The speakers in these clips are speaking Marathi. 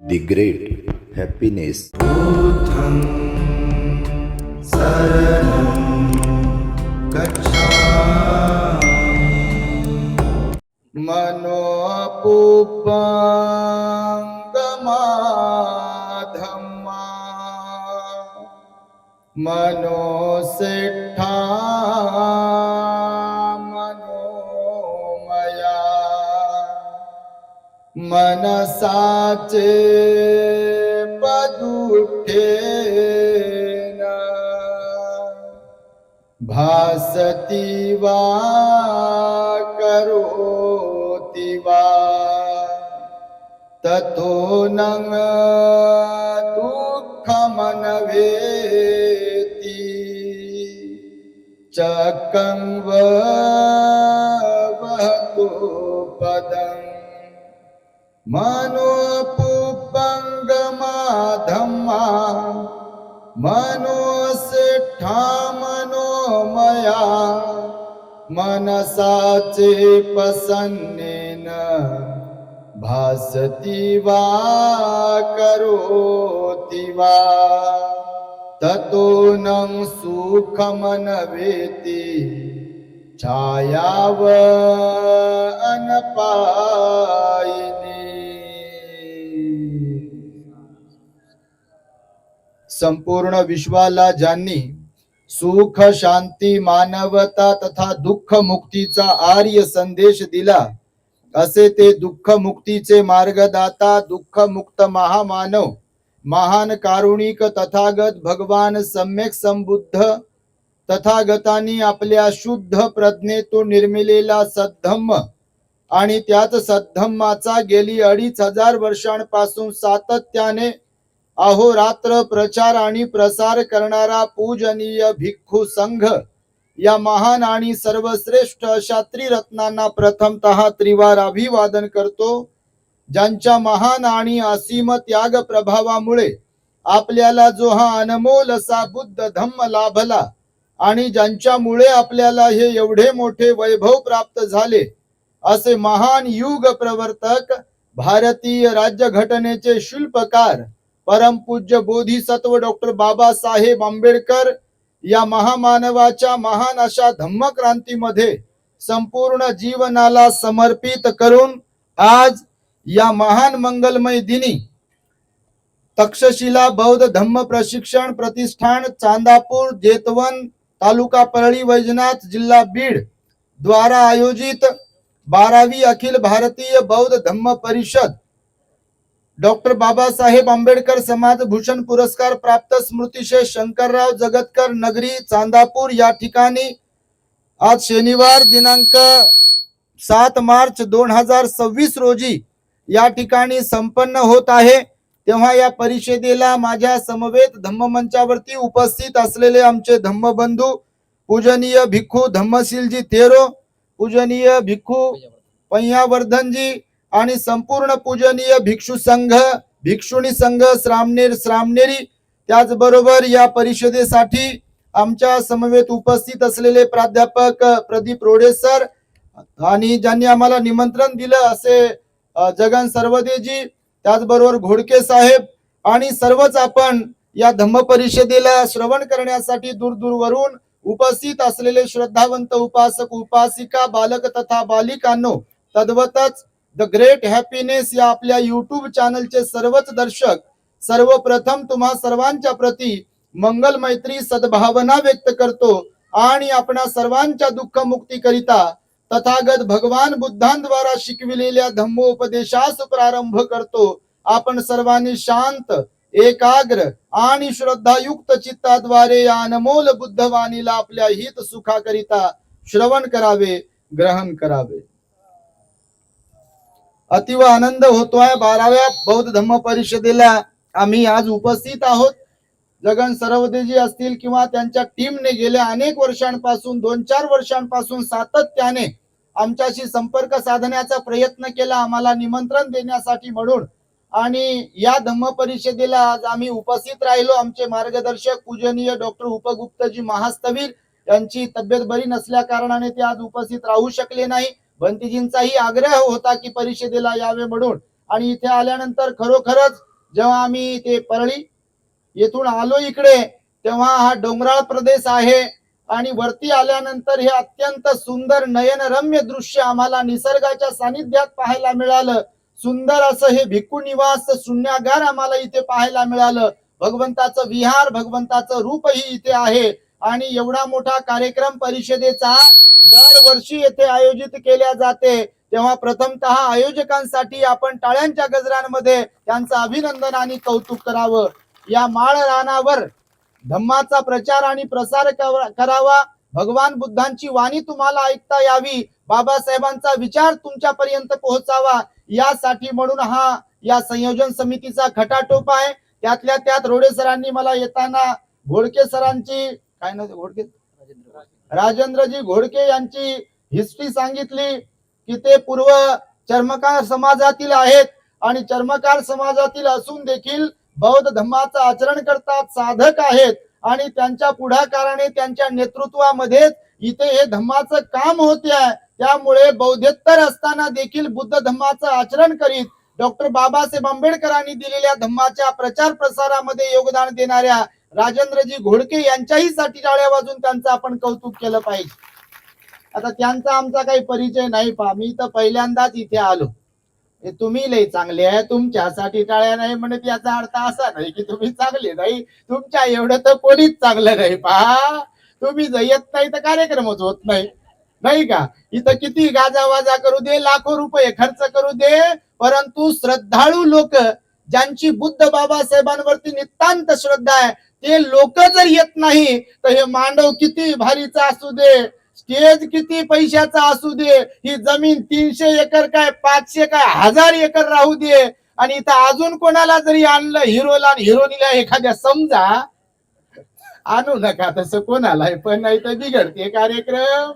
The great happiness. बुद्धं शरणं गच्छामि मनोपुपङ्गमाधम्मा मनोसेट्ठा मनोमया मनसाचे पदुठेन भासति वा करोति वा ततो न दुःखमनवेति चक्रं वहतु पदम् मनोपुपङ्गमाधम्मा मनोसेट्ठा मनोमया मनसाचे प्रसन्नेन भासति वा करोति वा ततो न सुखमनवेति छायाव अनपायिनी। संपूर्ण विश्वाला ज्यांनी सुख शांती मानवता तथा दुःख मुक्तीचा आर्य संदेश दिला असे ते दुःख मुक्तीचे मार्गदाता दुःख मुक्त महामानव महान कारुणिक तथागत भगवान सम्यक संबुद्ध तथागतांनी आपल्या शुद्ध प्रज्ञेतून निर्मिलेला सद्धम्म आणि त्याच सद्धम्माचा गेली 2500 वर्षांपासून सातत्याने अहोरात्र प्रचार आणि प्रसार करणारा पूजनीय भिक्खू संघ या महान आणि सर्वश्रेष्ठ अशा त्रिरत्नांना प्रथमतः त्रिवार अभिवादन करतो, ज्यांच्या महान आणि असीम त्याग प्रभावामुळे आपल्याला जो हा अनमोल असा बुद्ध धम्म लाभला आणि ज्यांच्यामुळे आपल्याला हे एवढे मोठे वैभव प्राप्त झाले असे महान युग प्रवर्तक भारतीय राज्यघटनेचे शिल्पकार परमपूज्य बोधिसत्व डॉक्टर बाबासाहेब आंबेडकर या महामानवाच्या महान अशा धम्मक्रांतीमध्ये संपूर्ण जीवनाला समर्पित करून आज या महान मंगलमय दिनी तक्षशिला बौद्ध धम्म प्रशिक्षण प्रतिष्ठान चांदापूर जेतवन तालुका परळी वैजनाथ जिल्हा बीड द्वारा आयोजित 12वी अखिल भारतीय बौद्ध धम्म परिषद डॉक्टर बाबासाहेब आंबेडकर समाज भूषण पुरस्कार प्राप्त स्मृतिशेष शंकरराव जगतकर नगरी चांदापूर या ठिकाणी आज शनिवार दिनांक 7 मार्च 2026 रोजी या ठिकाणी संपन्न होत आहे। तेव्हा या परिषदेला माझ्या समवेत धम्ममंचावरती उपस्थित असलेले आमचे धम्मबंधू पूजनीय भिक्खू धम्मशीलजी तेरो, पूजनीय भिक्खू पय्यावर्धनजी आणि संपूर्ण पूजनीय भिक्षू संघ भिक्षुणी संघ श्रामनेरी, त्याचबरोबर या परिषदेसाठी आमच्या समवेत उपस्थित असलेले प्राध्यापक प्रदीप रोडे सर आणि ज्यांनी आम्हाला निमंत्रण दिलं असे जगन सर्वदेजी, त्याचबरोबर घोडके साहेब आणि सर्वच आपण या धम्म परिषदेला श्रवण करण्यासाठी दूरवरून उपस्थित असलेले श्रद्धावंत उपासक उपासिका बालक तथा बालिकांनो, तद्वतच द ग्रेट हॅपीनेस या आपल्या युट्यूब चॅनलचे सर्वच दर्शक, सर्वप्रथम तुम्हा सर्वांच्या प्रती मंगल मैत्री सद्भावना व्यक्त करतो आणि आपणा सर्वांच्या दुःख मुक्ती करिता तथागत भगवान बुद्धांद्वारा शिकविलेल्या धम्मोपदेशास प्रारंभ करतो। आपण सर्वांनी शांत एकाग्र आणि श्रद्धायुक्त चित्ताद्वारे या अनमोल बुद्धवाणीला आपल्या हित सुखाकरिता श्रवण करावे, ग्रहण करावे। अतिव आनंद होतोय 12व्या बौद्ध धम्म परिषदेला आम्ही आज उपस्थित आहोत। जगन सरवदेजी असतील किंवा त्यांच्या टीमने गेल्या अनेक वर्षांपासून 2-4 वर्षांपासून सातत्याने आमच्याशी संपर्क साधण्याचा प्रयत्न केला, आम्हाला निमंत्रण देण्यासाठी म्हणून, आणि या धम्म परिषदेला आज आम्ही उपस्थित राहिलो। आमचे मार्गदर्शक पूजनीय डॉक्टर उपगुप्तजी महास्तवीर यांची तब्येत बरी नसल्या कारणाने ते आज उपस्थित राहू शकले नाही। बंतीजींचाही आग्रह होता की परिषदेला यावे म्हणून, आणि इथे आल्यानंतर खरोखरच जेव्हा आम्ही ते परळी येथून आलो इकडे, तेव्हा हा डोंगराळ प्रदेश आहे आणि वरती आल्यानंतर हे अत्यंत सुंदर नयनरम्य दृश्य आम्हाला निसर्गाच्या सानिध्यात पाहायला मिळालं. सुंदर असं हे भिक्खू निवास शून्यागार आम्हाला इथे पाहायला मिळालं. भगवंताचं विहार, भगवंताचं रूपही इथे आहे आणि एवढा मोठा कार्यक्रम परिषदेचा दरवर्षी येथे आयोजित केल्या जाते. तेव्हा प्रथमतः आयोजकांसाठी आपण टाळ्यांच्या गजरांमध्ये त्यांचं अभिनंदन आणि कौतुक करावं. या माळ रानावर धम्माचा प्रचार आणि प्रसार करावा, भगवान बुद्धांची वाणी तुम्हाला ऐकता यावी, बाबासाहेबांचा विचार तुमच्यापर्यंत पोहोचावा, यासाठी म्हणून हा या संयोजन समितीचा खटाटोप आहे. त्यातल्या त्यात रोडे सरांनी मला येताना घोडके सरांची काय ना घोडके राजेंद्रजी घोडके यांची हिस्ट्री सांगितली की ते पूर्व चर्मकार समाजातील आहेत आणि चर्मकार समाजातील असून देखील बौद्ध धम्माचं आचरण करतात, साधक आहेत आणि त्यांच्या पुढाकाराने त्यांच्या नेतृत्वामध्ये इथे हे धम्माचं काम होते आहे. त्यामुळे बौद्धेतर असताना देखील बुद्ध धम्माचं आचरण करीत डॉक्टर बाबासाहेब आंबेडकरांनी दिलेल्या धम्माच्या प्रचार प्रसारामध्ये योगदान देणाऱ्या राजेंद्रजी घोडके यांच्याही साठी टाळ्या वाजून त्यांचं आपण कौतुक केलं पाहिजे. आता त्यांचा आमचा काही परिचय नाही पहा, मी तर पहिल्यांदाच इथे आलो. तुम्ही लय चांगले आहे, तुमच्यासाठी टाळ्या नाही म्हणत याचा अर्थ असा नाही की तुम्ही चांगले नाही. तुमच्या एवढं तर कोणीच चांगलं नाही पहा. तुम्ही जर येत नाही तर कार्यक्रमच होत नाही, नाही का. इथं किती गाजावाजा करू दे, लाखो रुपये खर्च करू दे, परंतु श्रद्धाळू लोक ज्यांची बुद्ध बाबासाहेबांवरती नितांत श्रद्धा आहे ते लोक जर येत नाही तर हे मांडव किती भारीचा असू दे, स्टेज किती पैशाचा असू दे, ही जमीन 300 एकर काय 500 काय 1000 एकर राहू दे, आणि इथं अजून कोणाला जरी आणलं हिरोला आणि हिरोनीला एखाद्या समजा आणू नका तसं कोणाला, पण नाही तर बिघडते कार्यक्रम.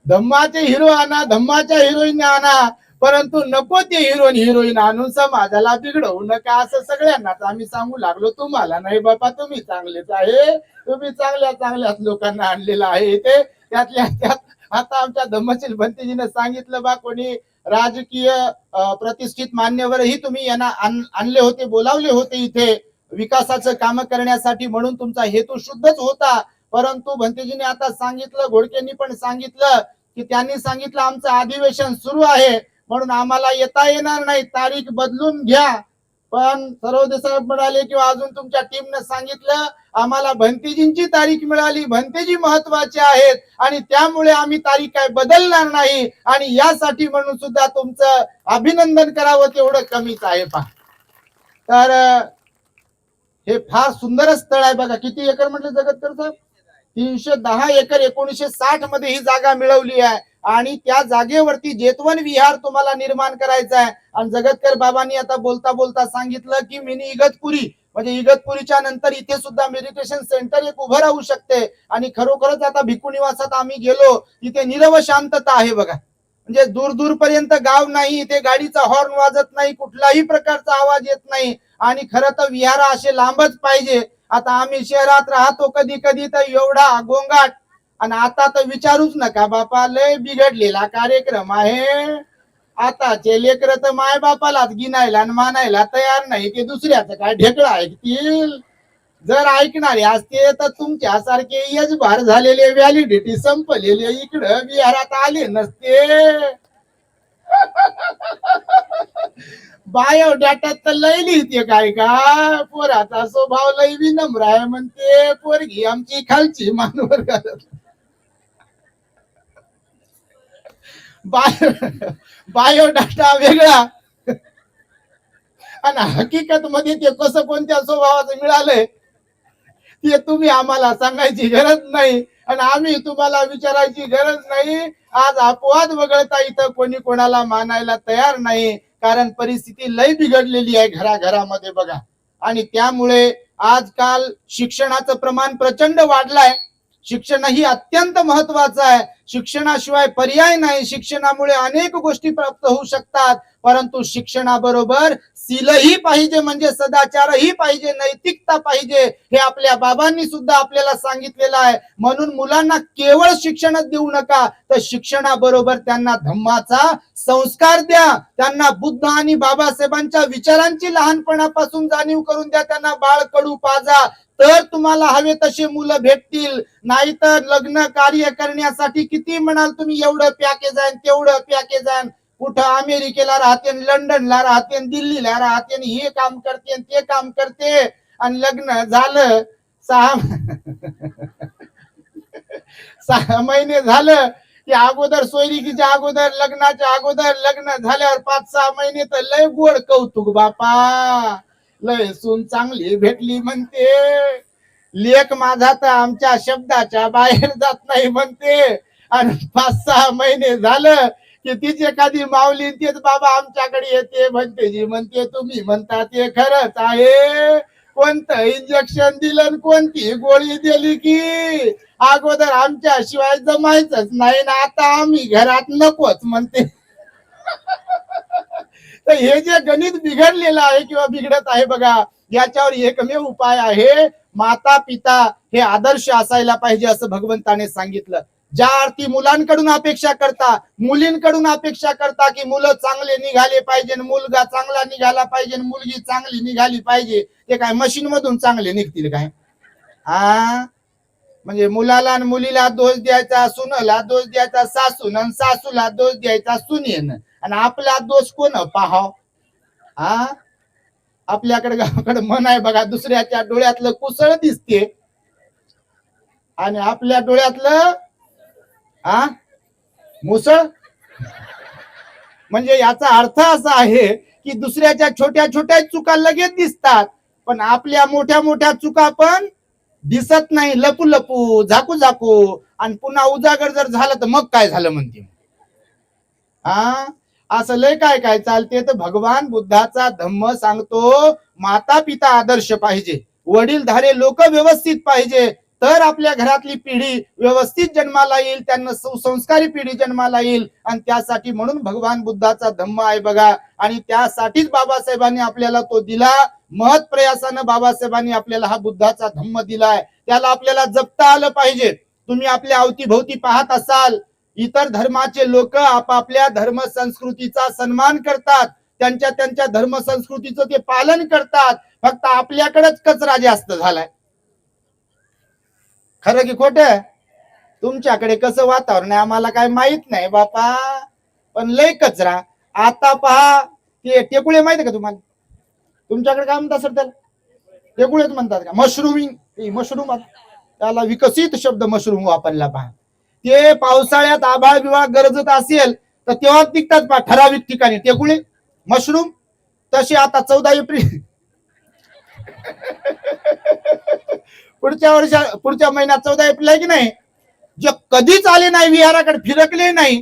धम्माचे हिरो आणा, धम्माच्या हिरोईन आणा, परंतु नको ते हिरोईन आणून समाजाला बिघडवू नका असं सगळ्यांनाच आम्ही सांगू लागलो. तुम्हाला नाही बाबा, तुम्ही चांगलेच आहे, तुम्ही चांगल्याच लोकांना आणलेलं आहे ते. त्यातल्या त्यात आता आमच्या धम्मशील भंतेजीने सांगितलं बा, कोणी राजकीय प्रतिष्ठित मान्यवरही तुम्ही यांना आणले होते, बोलावले होते इथे विकासाचं काम करण्यासाठी, म्हणून तुमचा हेतू शुद्धच होता. परंतु भंतेजीने आता सांगितलं, घोडकेंनी पण सांगितलं की त्यांनी सांगितलं आमचं अधिवेशन सुरू आहे म्हणून आम्हाला येता येणार नाही, तारीख बदलून घ्या. पण सर्वोदय साहेब म्हणाले किंवा अजून तुमच्या टीमने सांगितलं आम्हाला भंतेजींची तारीख मिळाली, भंतेजी महत्वाचे आहेत आणि त्यामुळे आम्ही तारीख काय बदलणार नाही, आणि यासाठी म्हणून सुद्धा तुमचं अभिनंदन करावं तेवढं कमीच आहे पहा. तर हे फार सुंदर स्थळ आहे बघा. किती एकर म्हटलं जगतकर साहेब? 310 एकर 1960 मध्ये ही जागा मिळवली आहे आणि त्या जागेवरती जेतवन विहार तुम्हाला निर्माण करायचा आहे. आणि जगतकर बाबांनी आता बोलता बोलता सांगितलं की मिनी इगतपुरी, म्हणजे इगतपुरीच्या नंतर इथे सुद्धा मेडिटेशन सेंटर एक उभं राहू शकते. आणि खरोखरच आता भिक्खू निवासात आम्ही गेलो, तिथे निरव शांतता आहे बघा. म्हणजे दूर दूर पर्यंत गाव नाही, इथे गाडीचा हॉर्न वाजत नाही, कुठलाही प्रकारचा आवाज येत नाही, आणि खरं तर विहार असे लांबच पाहिजे. आता आम्ही शहरात राहतो कधी कधी तर एवढा गोंगाट, आणि आता तर विचारूच नका बापा, लय बिघडलेला कार्यक्रम आहे. आताचे लेकर तर माय बापालाच गिनायला आणि मानायला तयार नाही, ते दुसऱ्याचं काय ढेकळं ऐकतील. जर ऐकणारे असते तर तुमच्यासारखे यजभार झालेले, व्हॅलिडिटी संपलेले इकडं विहारात आले नसते. बायोडाटा तर लय लिहिते काय का, पोराचा स्वभाव लय विनम्र आहे म्हणते, पोरगी आमची खालची मानवर घालत. बायोडाटा वेगळा आणि हकीकत मध्ये ते कसं कोणत्या स्वभावाचं मिळालंय ते तुम्ही आम्हाला सांगायची गरज नाही आणि आम्ही तुम्हाला विचारायची गरज नाही. आज अपवाद वगळता इथं कोणी कोणाला मानायला तयार नाही, कारण परिस्थिती लय बिघडलेली आहे घराघरामध्ये बघा. आणि त्यामुळे आजकाल शिक्षणाचं प्रमाण प्रचंड वाढलंय. शिक्षण ही अत्यंत महत्वाचं आहे. शिक्षणाशिवाय पर्याय नाही. शिक्षणामुळे अनेक गोष्टी प्राप्त होऊ शकतात, परंतु शिक्षणाबरोबर शीलही पाहिजे, म्हणजे सदाचारही पाहिजे, नैतिकता पाहिजे, हे आपल्या बाबांनी सुद्धा आपल्याला सांगितलेलं आहे. म्हणून मुलांना केवळ शिक्षणच देऊ नका, तर शिक्षणाबरोबर त्यांना धम्माचा संस्कार द्या, त्यांना बुद्ध आणि बाबासाहेबांच्या विचारांची लहानपणापासून जाणीव करून द्या, त्यांना बाळकडू पाजा, तर तुम्हाला हवे तसे मुलं भेटतील. नाहीतर लग्न कार्य करण्यासाठी किती म्हणाल तुम्ही एवढं पॅकेज आहे तेवढं पॅकेज आहे, कुठं अमेरिकेला राहते, लंडनला राहते, दिल्लीला राहते, हे काम करते ते काम करते, आणि लग्न झालं 6 महिने झालं की अगोदर सोयरिकीच्या अगोदर, लग्नाच्या अगोदर, लग्न झाल्यावर 5-6 महिने तर लय गोड कौतुक बापा, लय सून चांगली भेटली म्हणते, लेख माझा तर आमच्या शब्दाच्या बाहेर जात नाही म्हणते, आणि 5-6 महिने झालं की तिची एखादी माऊली तेच बाबा आमच्याकडे येते म्हणते, जी म्हणते तुम्ही म्हणता ते खरंच आहे, कोणतं इंजेक्शन दिलं कोणती गोळी दिली की अगोदर आमच्या शिवाय जमायचंच नाही ना, आता आम्ही घरात नकोच म्हणते. तर हे जे गणित बिघडलेलं आहे किंवा बिघडत आहे बघा, याच्यावर एकमेव उपाय आहे, माता पिता हे आदर्श असायला पाहिजे असं भगवंताने सांगितलं. ज्या अर्थी मुलांकडून अपेक्षा करता, मुलींकडून अपेक्षा करता की मुलं चांगले निघाले पाहिजे, मुलगा चांगला निघाला पाहिजे, मुलगी चांगली निघाली पाहिजे, ते काय मशीन मधून चांगले निघतील काय? म्हणजे मुलाला आणि मुलीला दोष द्यायचा, सुनला दोष द्यायचा सासून, आणि सासूला दोष द्यायचा सुनेन, आणि आपला दोष कोण पाहाव? आपल्याकडे गावाकडे म्हण आहे बघा, दुसऱ्याच्या डोळ्यातलं कुसळ दिसते आणि आपल्या डोळ्यातलं मुसळ. म्हणजे याचा अर्थ असा आहे की दुसऱ्याच्या छोट्या छोट्या चुका लगेच दिसतात, पण आपल्या मोठ्या मोठ्या चुका पण दिसत नाही, लपू लपू झाकू झाकू, आणि पुन्हा उजागर जर झालं तर मग काय झालं म्हणते. असं लय काय काय चालते. तर भगवान बुद्धाचा धम्म सांगतो, माता पिता आदर्श पाहिजे, वडीलधारे लोक व्यवस्थित पाहिजे, तर आपल्या घरातली पिढी व्यवस्थित जन्माला येईल, त्यांना सुसंस्कारी पिढी जन्माला येईल. आणि त्यासाठी म्हणून भगवान बुद्धाचा धम्म आहे बघा, आणि त्यासाठीच बाबासाहेबांनी आपल्याला तो दिला. महत् प्रयासानं बाबासाहेबांनी आपल्याला हा बुद्धाचा धम्म दिलाय, त्याला आपल्याला जपता आलं पाहिजे. तुम्ही आपल्या अवतीभोवती पाहत असाल, इतर धर्माचे लोक आपापल्या धर्म संस्कृतीचा सन्मान करतात, त्यांच्या त्यांच्या धर्म संस्कृतीचं ते पालन करतात, फक्त आपल्याकडेच कचरा जास्त झालाय. खरं की खोट? तुमच्याकडे कसं वातावरण आहे आम्हाला काय माहित नाही बापा, पण लय कचरा. आता पहा ते टेकुळे माहिती का तुम्हाला? तुमच्याकडे काय म्हणतात सर त्याला? टेकुळेच म्हणतात का? मशरूमिंग, मशरूम, त्याला विकसित शब्द मशरूम वापरला पहा. ते पावसाळ्यात आभाळ बिभाळ गरजत असेल तर तेव्हा पिकतात पहा ठराविक ठिकाणी टेकुळे, मशरूम. तसे आता 14 एप्रिल पुढच्या महिन्यात 14 एप्रिल आहे की नाही, जे कधीच आले नाही विहाराकडे, फिरकले नाही,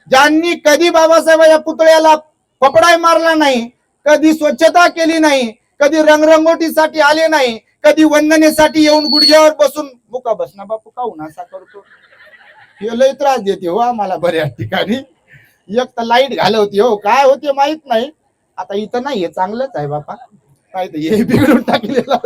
ज्यांनी कधी बाबासाहेबांच्या पुतळ्याला पकडाय मारला नाही, कधी स्वच्छता केली नाही, कधी रंगरंगोटीसाठी आले नाही, कधी वंदनेसाठी येऊन गुडघ्यावर बसून, मुका बस ना बापू काहून असा करतो, हे लय त्रास देते हो आम्हाला बऱ्याच ठिकाणी. एक तर लाईट घालवते हो, काय होते माहित नाही. आता इथं नाही, हे चांगलंच आहे बापा, काय हे बिघडून टाकलेलं.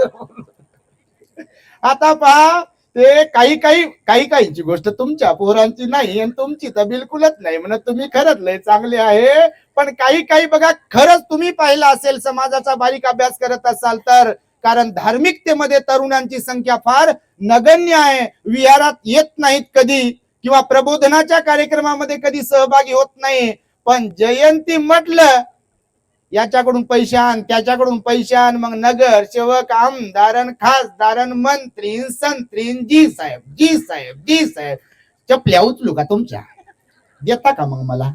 आता पहा, ते काहींची गोष्ट तुमच्या पोरांची नाही आणि तुमची तर बिलकुलच नाही, म्हणत तुम्ही खरंच लय चांगले आहे. पण काही बघा, खरंच तुम्ही पाहिलं असेल, समाजाचा बारीक अभ्यास करत असाल तर, कारण धार्मिकतेमध्ये तरुणांची संख्या फार नगण्य आहे. विहारात येत नाहीत कधी, किंवा प्रबोधनाच्या कार्यक्रमामध्ये कधी सहभागी होत नाही. पण जयंती म्हटलं, याच्याकडून पैसे आण, त्याच्याकडून पैसे आण, मग नगर सेवक, आमदार, खासदार, मंत्री, संत्री, जी साहेब जी साहेब जी साहेब. चपल्या उचलू का तुमच्या? देता का मग मला?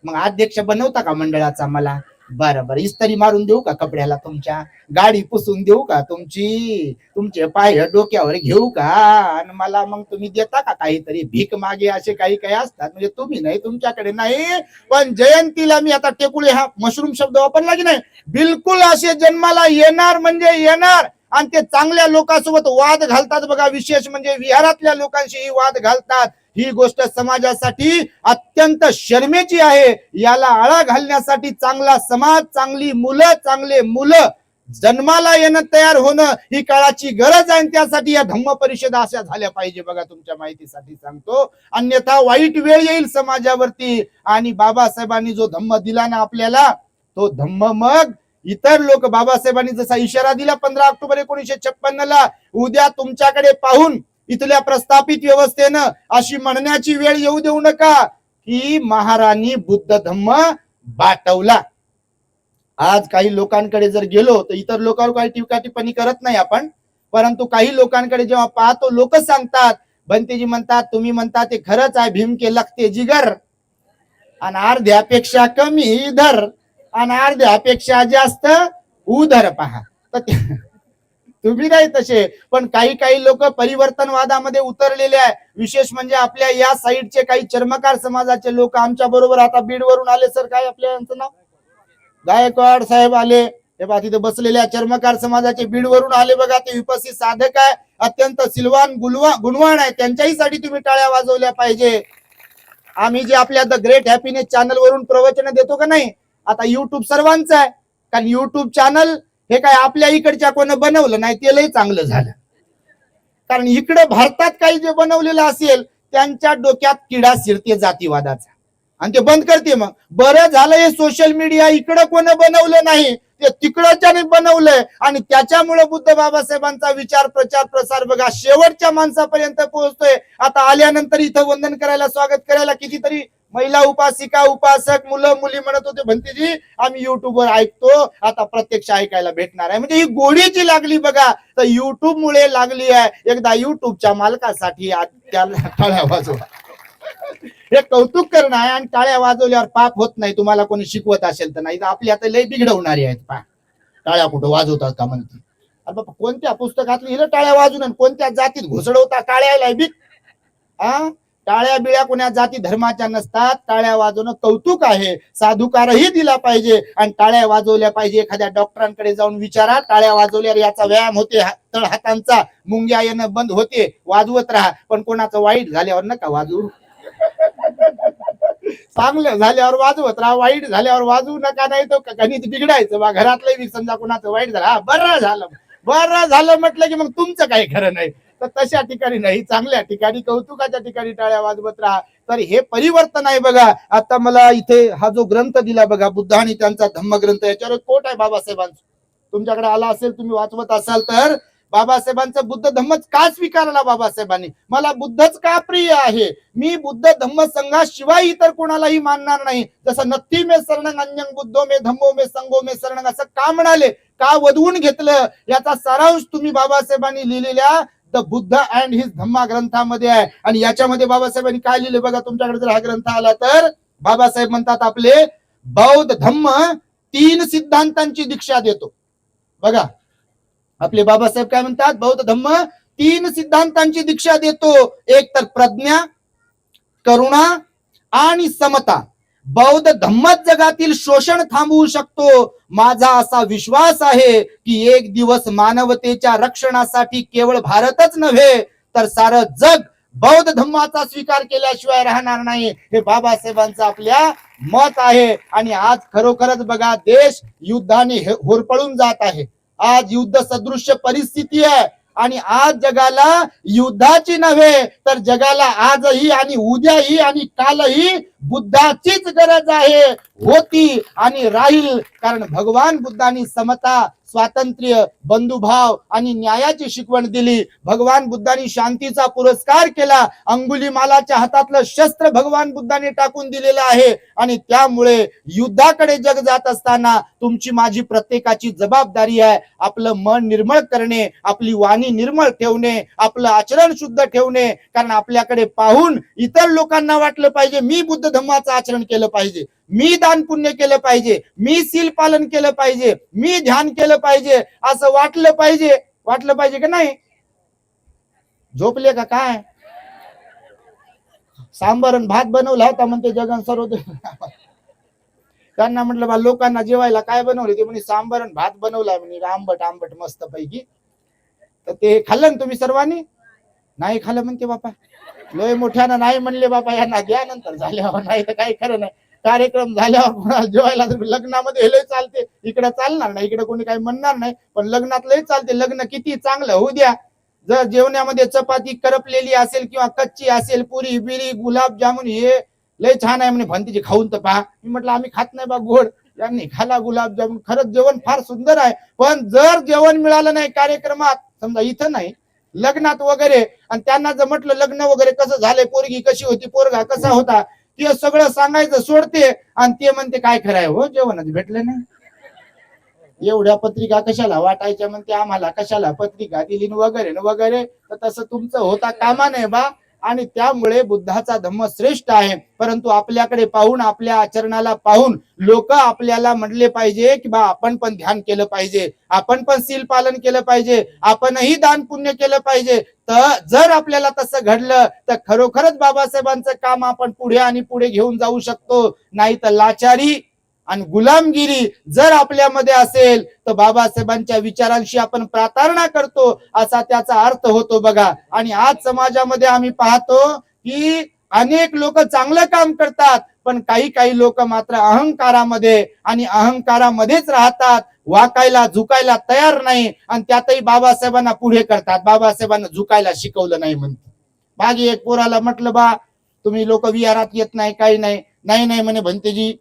मग अध्यक्ष बनवता का मंडळाचा मला? बरं इस्त्री मारून देऊ का कपड्याला तुमच्या? गाडी पुसून देऊ का तुमची? तुमचे पाय डोक्यावर घेऊ का? आणि मला मग तुम्ही देता का काहीतरी भीक मागे? असे काही असतात, म्हणजे तुम्ही नाही, तुमच्याकडे नाही. पण जयंतीला मी आता टेकुळे हा मशरूम शब्द वापरला की नाही, बिलकुल असे जन्माला येणार म्हणजे येणार. आणि ते चांगल्या लोकांसोबत वाद घालतात बघा, विशेष म्हणजे विहारातल्या लोकांशीही वाद घालतात. ही गोष्ट समाजासाठी अत्यंत शर्मेची आहे. याला आळा घालण्यासाठी चांगला समाज, चांगली मुलं, चांगले मुलं जन्माला येणं, तयार होणं ही काळाची गरज आहे. त्यासाठी या धम्म परिषदा अशा झाल्या पाहिजे. बघा, तुमच्या माहितीसाठी सांगतो, अन्यथा वाईट वेळ येईल समाजावरती. आणि बाबासाहेबांनी जो धम्म दिला ना आपल्याला, तो धम्म मग इतर लोक, बाबासाहेबांनी जसा इशारा दिला 15 ऑक्टोबर 1956 ला, उद्या तुमच्याकडे पाहून इथल्या प्रस्थापित व्यवस्थेनं अशी म्हणण्याची वेळ येऊ देऊ नका की महाराणी बुद्ध धम्म बाटवला. आज काही लोकांकडे जर गेलो तर इतर लोकांवर काही टीका टिप्पणी करत नाही आपण, परंतु काही लोकांकडे जेव्हा पाहतो, लोक सांगतात, बनतेजी म्हणतात, तुम्ही म्हणता ते खरंच आहे, भीम के लगते जिगर, आणि अर्ध्यापेक्षा कमी इधर आणि अर्ध्यापेक्षा जास्त उधर. पहा, तर तुम्ही नाही तसे, पण काही काही लोक परिवर्तनवादामध्ये उतरलेले आहे. विशेष म्हणजे आपल्या या साईडचे काही चर्मकार समाजाचे लोक आमच्या बरोबर आता बीड वरून आले. सर काय आपल्या यांचं नाव? गायकवाड साहेब आले. हे बघा, तिथे बसलेल्या चर्मकार समाजाचे बीड वरून आले. बघा, ते विपस्सी साधक आहे, अत्यंत सिलवान गुणवान आहे. त्यांच्याही तुम्ही टाळ्या वाजवल्या पाहिजे. आम्ही जे आपल्या द ग्रेट हॅपीनेस चॅनल वरून प्रवचन देतो का नाही, आता युट्यूब सर्वांचं आहे. कारण युट्यूब चॅनल हे काय आपल्या इकडच्या कोण बनवलं नाही, ते लई चांगलं झालं. कारण इकडे भारतात काही जे बनवलेलं असेल त्यांच्या डोक्यात किडा शिरते जातीवादाचा आणि ते बंद करते. मग बरं झालं हे सोशल मीडिया इकडं कोण बनवलं नाही, ते तिकडच्याने बनवलंय. आणि त्याच्यामुळे बुद्ध बाबासाहेबांचा विचार, प्रचार, प्रसार बघा शेवटच्या माणसापर्यंत पोहोचतोय. आता आल्यानंतर इथं वंदन करायला, स्वागत करायला कितीतरी महिला उपासिका, उपासक, मुलं मुली म्हणत होते, भंतेजी आम्ही युट्यूबवर ऐकतो, आता प्रत्यक्ष ऐकायला भेटणार आहे. म्हणजे ही गोडीची लागली बघा, तर युट्यूब मुळे लागली आहे. एकदा युट्यूबच्या मालकासाठी त्याला टाळ्या वाजवा. हे कौतुक करणं आहे. आणि टाळ्या वाजवल्यावर पाप होत नाही. तुम्हाला कोणी शिकवत असेल तर नाही, आपली आता लय बिघडवणारी आहेत. पा टाळ्या कुठं वाजवतात का म्हणते. अरे बाबा, कोणत्या पुस्तकातली हिला टाळ्या वाजून आणि कोणत्या जातीत घुसडवता टाळ्याला बी? टाळ्या बिळ्या कोण्या जाती धर्माच्या नसतात. टाळ्या वाजवणं कौतुक आहे, साधुकारही दिला पाहिजे आणि टाळ्या वाजवल्या पाहिजे. एखाद्या डॉक्टरांकडे जाऊन विचारा, टाळ्या वाजवल्यावर याचा व्यायाम होते, तळ हातांचा मुंग्या येणं बंद होते, वाजवत राहा. पण कोणाचं वाईट झाल्यावर नका वाजवू. चांगलं झाल्यावर वाजवत राहा, वाईट झाल्यावर वाजवू नका, नाही तो गणित बिघडायचं. बा घरातलं समजा कोणाचं वाईट झालं, बरं झालं म्हटलं की मग तुमचं काही खरं नाही. तर तशा ठिकाणी नाही, चांगल्या ठिकाणी, कौतुकाच्या ठिकाणी टाळ्या वाजवत राहा. तर हे परिवर्तन आहे. बघा, आता मला इथे हा जो ग्रंथ दिला बघा, बुद्ध आणि त्यांचा धम्म ग्रंथ, याच्यावर कोट आहे बाबासाहेबांचं. तुमच्याकडे आला असेल, तुम्ही वाचवत असाल तर, बाबासाहेबांचं बुद्ध धम्मच का स्वीकारला बाबासाहेबांनी? मला बुद्धच का प्रिय आहे, मी बुद्ध धम्म संघाशिवाय इतर कोणालाही मानणार नाही. जसं नत्थी मे शरणं अन्यं बुद्धो मे धम्मो मे संघो मे शरणं, असं का म्हणाले, का वधवून घेतलं, याचा सारांश तुम्ही बाबासाहेबांनी लिहिलेल्या द बुद्ध अँड हिज धम्मा ग्रंथामध्ये आहे. आणि याच्यामध्ये बाबासाहेबांनी काय लिहिले बघा, तुमच्याकडे जर हा ग्रंथ आला तर बाबासाहेब म्हणतात, आपले बौद्ध धम्म 3 सिद्धांतांची दीक्षा देतो. बघा, आपले बाबासाहेब काय म्हणतात, बौद्ध धम्म 3 सिद्धांतांची दीक्षा देतो. एक तर प्रज्ञा, करुणा आणि समता. बौद्ध धम्मच जगातील शोषण थांबवू शकतो. माझा असा विश्वास आहे की एक दिवस मानवतेच्या रक्षणासाठी केवळ भारतच नव्हे तर सारं जग बौद्ध धम्माचा स्वीकार केल्याशिवाय राहणार नाही. हे बाबासाहेबांचं आपल्या मत आहे. आणि आज खरोखरच बघा, देश युद्धाने होरपळून जात आहे. आज युद्ध सदृश्य परिस्थिती आहे. आणि आज जगाला युद्धाची नव्हे तर जगाला आजही आणि उद्याही आणि कालही बुद्धाचीच गरज आहे, होती आणि राहील. कारण भगवान बुद्धांनी समता, स्वातंत्र्य, बंधुभाव आणि न्यायाची शिकवण दिली. भगवान बुद्धांनी शांतीचा पुरस्कार केला. अंगुलीमालाच्या हातातलं शस्त्र भगवान बुद्धांनी टाकून दिलेलं आहे. आणि त्यामुळे युद्धाकडे जग जात असताना तुमची माझी प्रत्येकाची जबाबदारी आहे, आपलं मन निर्मळ करणे, आपली वाणी निर्मळ ठेवणे, आपलं आचरण शुद्ध ठेवणे. कारण आपल्याकडे पाहून इतर लोकांना वाटलं पाहिजे मी बुद्ध धम्माचं आचरण केलं पाहिजे, मी दान पुण्य केलं पाहिजे, मी सील पालन केलं पाहिजे, मी ध्यान केलं पाहिजे, असं वाटलं पाहिजे का नाही? झोपले का काय? सांबर भात बनवला होता म्हणते जगन सर्व. त्यांना म्हटलं बा लोकांना जेवायला काय बनवले, ते म्हणे सांबर भात बनवला म्हणे, आंबट मस्त पैकी. तर ते खाल्लं ना तुम्ही सर्वांनी? नाही खाल्लं म्हणते बापा. लय मोठ्यानं नाही म्हणले बाबा यांना द्या, नंतर झाल्यावर नाही तर काही खरं नाही. कार्यक्रम झाल्यावर कोणाला जेवायला लग्नामध्ये हे लय चालते, इकडे चालणार नाही, इकडे कोणी काही म्हणणार नाही, पण लग्नात लय चालते. लग्न किती चांगलं होऊ द्या, जर जेवणामध्ये चपाती करपलेली असेल किंवा कच्ची असेल, पुरी बिरी गुलाबजामुन हे लय छान आहे म्हणे, भंतीची खाऊन तर पहा. मी म्हटलं आम्ही खात नाही बा गोड, यांनी खाला गुलाबजामुन. खरंच जेवण फार सुंदर आहे. पण जर जेवण मिळालं नाही कार्यक्रमात, समजा इथं नाही लग्नात वगैरे, आणि त्यांना जर म्हटलं लग्न वगैरे कसं झालंय, पोरगी कशी होती, पोरगा कसा होता, ते सगळं सांगायचं सोडते आणि ते म्हणते काय खरंय हो, जेवणच भेटलं नाही, एवढ्या पत्रिका कशाला वाटायच्या म्हणते, आम्हाला कशाला पत्रिका दिली वगैरे वगैरे. तर तसं तुमचं होता कामा नये बा. आणि त्यामुळे बुद्धाचा धम्म श्रेष्ठ आहे, परंतु आपल्याकडे पाहून, आपल्या आचरणाला पाहून लोक आपल्याला म्हणले पाहिजे की बा आपण पण ध्यान केलं पाहिजे, आपण पण सील पालन केलं पाहिजे, आपणही दान पुण्य केलं पाहिजे. तर जर आपल्याला तसं घडलं तर खरोखरच बाबासाहेबांचं काम आपण पुढे आणि पुढे घेऊन जाऊ शकतो. नाही तर लाचारी आणि गुलामगिरी जर आपल्यामध्ये असेल तर बाबासाहेबांच्या विचारांशी आपण प्रार्थना करतो असा त्याचा अर्थ होतो बघा. आणि आज समाजामध्ये आम्ही पाहतो की अनेक लोक चांगलं काम करतात, पण काही काही लोक मात्र अहंकारामध्ये आणि अहंकारामध्येच राहतात, वाकायला झुकायला तयार नाही, आणि त्यातही बाबासाहेबांना पुढे करतात. बाबासाहेबांना झुकायला शिकवलं नाही म्हणते. मागे एक पोराला म्हटलं बा तुम्ही लोक विहारात येत नाही, काही नाही. नाही म्हणे भंतेजी,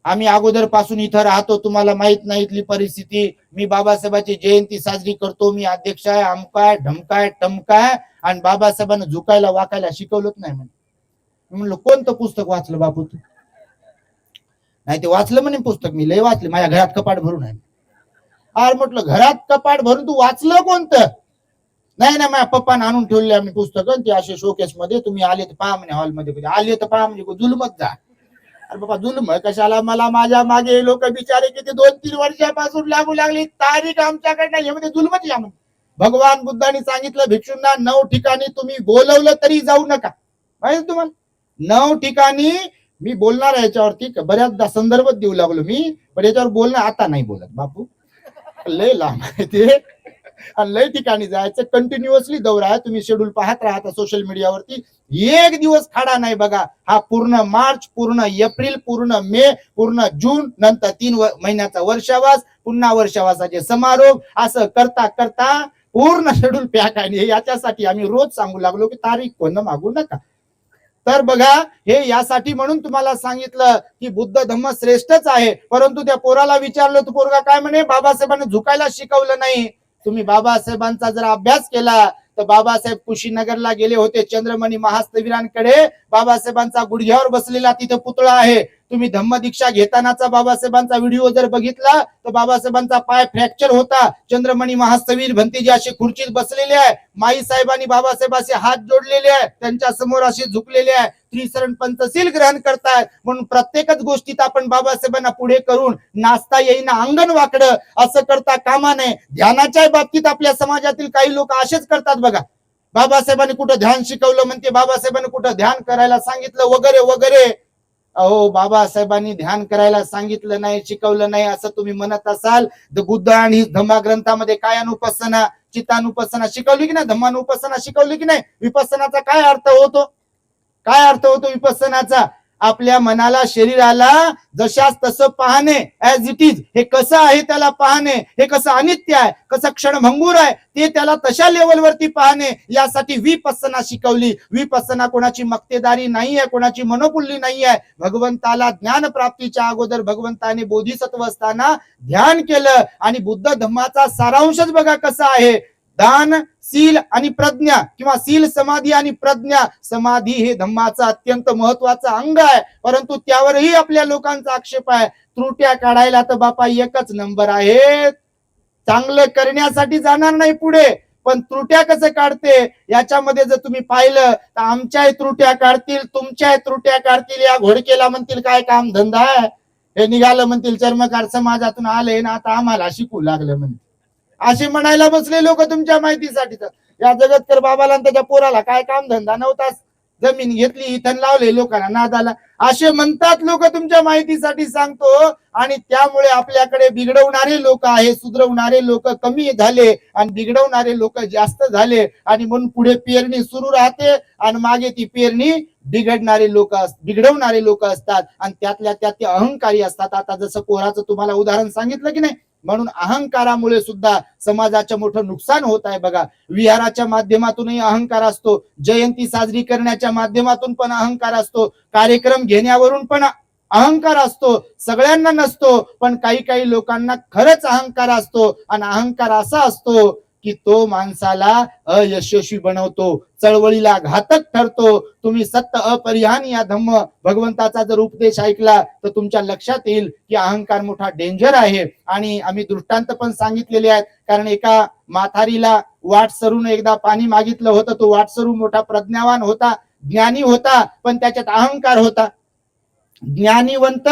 आम्ही अगोदर पासून इथं राहतो, तुम्हाला माहित नाही इथली परिस्थिती, मी बाबासाहेबांची जयंती साजरी करतो, मी अध्यक्ष आहे, अमकाय ढमकाय टमकाय, आणि बाबासाहेबांना झुकायला वाकायला शिकवलंच नाही म्हणे. म्हणलं कोणतं पुस्तक वाचलं बापू तू? नाही ते वाचलं म्हणे पुस्तक, मी लय वाचले, माझ्या घरात कपाट भरून आहे. अरे म्हटलं घरात कपाट भरून तू वाचलं कोणतं? नाही माझ्या पप्पाने आणून ठेवले आम्ही पुस्तकं, ते असे शोकेस मध्ये, तुम्ही आले तर पहा म्हणे, हॉलमध्ये आले तर पहा म्हणजे जुलमच जा. अरे बाबा जुलम कशाला, मला माझ्या मागे लोक बिचारे किती 2-3 वर्षापासून लागू लागली तारीख आमच्याकडे, यामध्ये जुलमच या. भगवान बुद्धांनी सांगितलं भिक्षूंना 9 ठिकाणी तुम्ही बोलवलं तरी जाऊ नका. माहिती तुम्हाला 9 ठिकाणी मी बोलणार आहे याच्यावरती, बऱ्याचदा संदर्भ देऊ लागलो मी, पण याच्यावर बोलणं आता नाही बोलत बापू, लय लांब आहे ते, आणि लय ठिकाणी जायचं. कंटिन्युअसली दौरा आहे, तुम्ही शेड्यूल पाहत राहता सोशल मीडियावरती. एक दिवस खाडा नाही बघा. हा पूर्ण मार्च, पूर्ण एप्रिल, पूर्ण मे, पूर्ण जून, नंतर 3 महिन्याचा वर्षावास, पुन्हा वर्षावासाचे समारोप, असं करता करता पूर्ण शेड्यूल पॅक आहे. याच्यासाठी आम्ही रोज सांगू लागलो की तारीख कोण मागू नका. तर बघा हे यासाठी म्हणून तुम्हाला सांगितलं की बुद्ध धम्म श्रेष्ठच आहे. परंतु त्या पोराला विचारलं, तू पोरगा काय म्हणे, बाबासाहेबांना झुकायला शिकवलं नाही. तुम्ही बाबासाहेबांचा जर अभ्यास केला तर बाबासाहेब कुशीनगरला गेले होते, चंद्रमणी महास्तवीरांकडे बाबासाहेबांचा गुडघ्यावर बसलेला तिथे पुतळा आहे. तुम्ही धम्मदीक्षा घेतानाचा बाबासाहेबांचा व्हिडिओ जर बघितला तर बाबासाहेबांचा पाय फ्रॅक्चर होता. चंद्रमणी महास्तवीर भंतेजी असे खुर्चीत बसलेले आहे, माई साहेबांनी बाबासाहेबांचे हात जोडलेले आहे, त्यांच्या समोर असे झुकलेले आहे, त्रिसरण पंचशील ग्रहण करतायत. म्हणून प्रत्येकच गोष्टीत आपण बाबासाहेबांना पुढे करून नाचता येईना अंगण वाकडं असं करता कामा नये. ध्यानाच्या बाबतीत आपल्या समाजातील काही लोक असेच करतात बघा. बाबासाहेबांनी कुठं ध्यान शिकवलं म्हणते, बाबासाहेबांनी कुठं ध्यान करायला सांगितलं वगैरे वगैरे. अहो बाबासाहेबांनी ध्यान करायला सांगितलं नाही, शिकवलं नाही असं तुम्ही म्हणत असाल तर बुद्ध आणि धम्मग्रंथामध्ये काय अनुपसना, चित्तानुपसना शिकवली की नाही, धम्मानुपसना शिकवली की नाही, विपස්සनाचा काय अर्थ होतो, काय अर्थ होतो विपස්සनाचा? आपल्या मनाला, शरीराला जशाच तसं पाहणे, ऍज इट इज, हे कसं आहे त्याला पाहणे, हे कसं अनित्य आहे, कसं क्षणभंगूर आहे ते त्याला तशा लेवलवरती पाहणे, यासाठी विपස්සना शिकवली. विपස්සना कोणाची मक्तेदारी नाहीये, कोणाची मनोपुल्ली नाहीये. भगवंताला ज्ञान प्राप्तीच्या अगोदर भगवंताने बोधिसत्व असताना ध्यान केलं. आणि बुद्ध धम्माचा सारांशच बघा कसा आहे, दान, सील आणि प्रज्ञा, किंवा सील, समाधी आणि प्रज्ञा. समाधी हे धम्माचं अत्यंत महत्वाचं अंग आहे, परंतु त्यावरही आपल्या लोकांचा आक्षेप आहे. त्रुट्या काढायला तर बापा एकच नंबर आहे, चांगलं करण्यासाठी जाणार नाही पुढे, पण त्रुट्या कसं काढते याच्यामध्ये जर तुम्ही पाहिलं तर आमच्याही त्रुट्या काढतील, तुमच्याही त्रुट्या काढतील. या घोडकेला म्हणतील काय काम धंदा आहे, हे निघालं म्हणतील चर्मकार समाजातून आले ना आता आम्हाला शिकू लागलं म्हणतील, असे म्हणायला बसले लोक तुमच्या माहितीसाठी. तर या जगतकर बाबाला आणि त्याच्या पोराला काय काम धंदा नव्हताच, जमीन घेतली इथं लावले लोकांना नादाला, असे म्हणतात लोक. तुमच्या माहितीसाठी सांगतो. आणि त्यामुळे आपल्याकडे बिघडवणारे लोक आहे, सुधरवणारे लोक कमी झाले आणि बिघडवणारे लोक जास्त झाले. आणि म्हणून पुढे पेरणी सुरू राहते आणि मागे ती पेरणी बिघडवणारे लोक असतात आणि त्यातल्या त्यात ते अहंकारी असतात. आता जसं कोराचं तुम्हाला उदाहरण सांगितलं की नाही, म्हणून अहंकारामुळे सुद्धा समाजाचं मोठं नुकसान होत आहे. बघा, विहाराच्या माध्यमातूनही अहंकार असतो, जयंती साजरी करण्याच्या माध्यमातून पण अहंकार असतो, कार्यक्रम घेण्यावरून पण अहंकार असतो. सगळ्यांना नसतो, पण काही काही लोकांना खरंच अहंकार असतो. आणि अहंकार असा असतो की तो माणसाला अयशस्वी बनवतो, चळवळीला घातक ठरतो. तुम्ही सत्य अपरिहान या धम्म भगवंताचा जर उपदेश ऐकला तर तुमच्या लक्षात येईल की अहंकार मोठा डेंजर आहे. आणि आम्ही दृष्टांत पण सांगितलेले आहेत. कारण एका माथारीला वाटसरून एकदा पाणी मागितलं होतं. तो वाटसरू मोठा प्रज्ञावान होता, ज्ञानी होता, पण त्याच्यात अहंकार होता. ज्ञानीवंत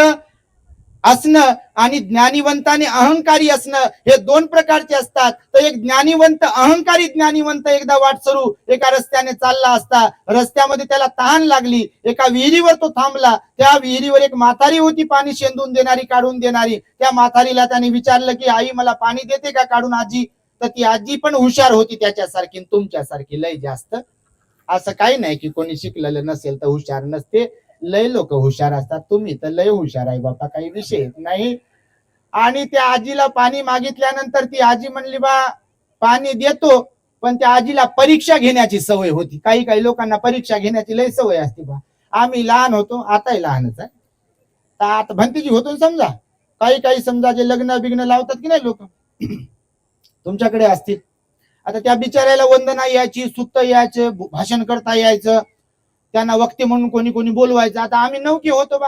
असणं आणि ज्ञानीवंताने अहंकारी असणं हे दोन प्रकारचे असतात. तर एक ज्ञानीवंत अहंकारी ज्ञानीवंत एकदा वाटसरू एका रस्त्याने चालला असता. रस्त्यामध्ये त्याला तहान लागली, एका विहिरीवर तो थांबला. त्या विहिरीवर एक म्हातारी होती, पाणी शेंदून देणारी, काढून देणारी. त्या म्हातारीला त्याने विचारलं की आई मला पाणी देते का काढून आजी? तर ती आजी पण हुशार होती त्याच्यासारखी, तुमच्यासारखी लय जास्त. असं काही नाही की कोणी शिकलेलं नसेल तर हुशार नसते, लय लोक हुशार असतात. तुम्ही तर लय हुशार आहे बापा, काही विषय नाही. आणि त्या आजीला पाणी मागितल्यानंतर ती आजी म्हणली बा पाणी देतो, पण त्या आजीला परीक्षा घेण्याची सवय होती. काही काही लोकांना परीक्षा घेण्याची लय सवय असते बा. आम्ही लहान होतो, आताही लहानच आहे, तर आता भंतीजी होतो समजा. काही काही समजा जे लग्न बिग्न लावतात की नाही लोक, तुमच्याकडे असतील. आता त्या बिचाऱ्याला वंदना यायची, सुत्त यायचं, भाषण करता यायचं, त्यांना वक्ते म्हणून कोणी कोणी बोलवायचं. आता आम्ही नवकी होतो बा,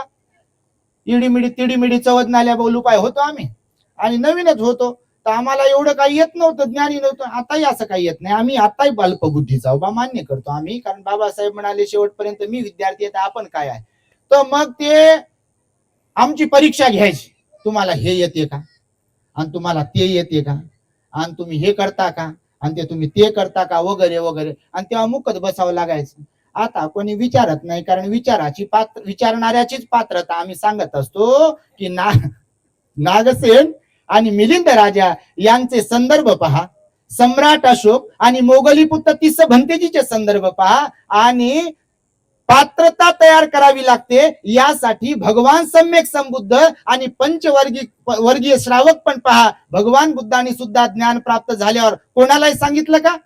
इडीमिडी तिडीमिडी चवत नाल्या बोलू पाय होतो आम्ही, आणि नवीनच होतो, तर आम्हाला एवढं काही येत नव्हतं, ज्ञानी नव्हतं. आताही असं काही येत नाही, आम्ही आताही अल्पबुद्धीचा बा मान्य करतो आम्ही. कारण बाबासाहेब म्हणाले शेवटपर्यंत मी विद्यार्थी आहे, तर आपण काय आहे. तर मग ते आमची परीक्षा घ्यायची, तुम्हाला हे येते का, आणि तुम्हाला ते येते का, आणि तुम्ही हे करता का, आणि ते तुम्ही ते करता का, वगैरे वगैरे. आणि तेव्हा मुकत बसावं लागायचं. आता कोणी विचारत नाही, कारण विचारणाऱ्याचीच पात्रता आम्ही सांगत असतो की नागसेन आणि मिलिंद राजा यांचे संदर्भ पहा, सम्राट अशोक आणि मोगली पुत्र तिस भंतेजीचे संदर्भ पहा, आणि पात्रता तयार करावी लागते. यासाठी भगवान सम्यक संबुद्ध आणि पंचवर्गीय श्रावक पण पहा. भगवान बुद्धांनी सुद्धा ज्ञान प्राप्त झाल्यावर कोणालाही सांगितलं का?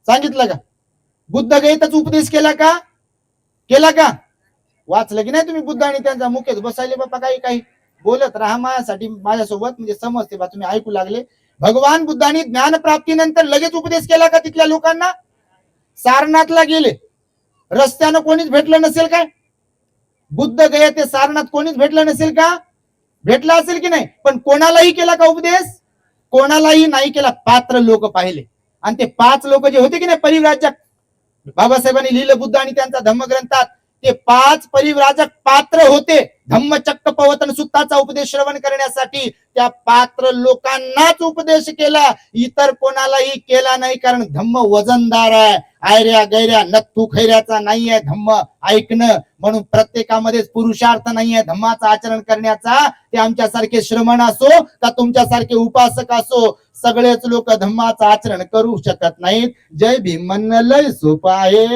सांगितलं का? बुद्ध गीतेचा उपदेश केला का? केला का? वाचलं की नाही तुम्ही? बुद्धांनी त्यांचा मुख्यच बसायले बापा, काही काही बोलत राहा माझ्यासाठी, माझ्यासोबत, म्हणजे समजते बा, तुम्ही ऐकू लागले. भगवान बुद्धांनी ज्ञान प्राप्तीनंतर लगेच उपदेश केला का तिथल्या लोकांना? सारनाथला गेले, रस्त्यानं कोणीच भेटलं नसेल काय? बुद्ध गये ते सारनाथ कोणीच भेटलं नसेल का? भेटला असेल की नाही? पण कोणालाही केला का उपदेश? कोणालाही नाही केला. पात्र लोक पाहिले, आणि ते 5 लोक जे होते की नाही परिव्राजक, बाबासाहेबांनी लिहिलं बुद्ध आणि त्यांचा धम्मग्रंथात, ते 5 परिव्राजक पात्र होते धम्मचक्क पवतन सुत्ताचा उपदेश श्रवण करण्यासाठी. त्या पात्र लोकांनाच उपदेश केला, इतर कोणालाही केला नाही. कारण धम्म वजनदार आहे, आयऱ्या गैऱ्या नथू खैऱ्याचा नाहीये धम्म ऐकणं. म्हणून प्रत्येकामध्येच पुरुषार्थ नाहीये धम्माचं आचरण करण्याचा. ते आमच्यासारखे श्रमण असो का तुमच्यासारखे उपासक असो, सगळेच लोक धम्माचं आचरण करू शकत नाहीत. जय भीम म्हणणं लय सोपं आहे,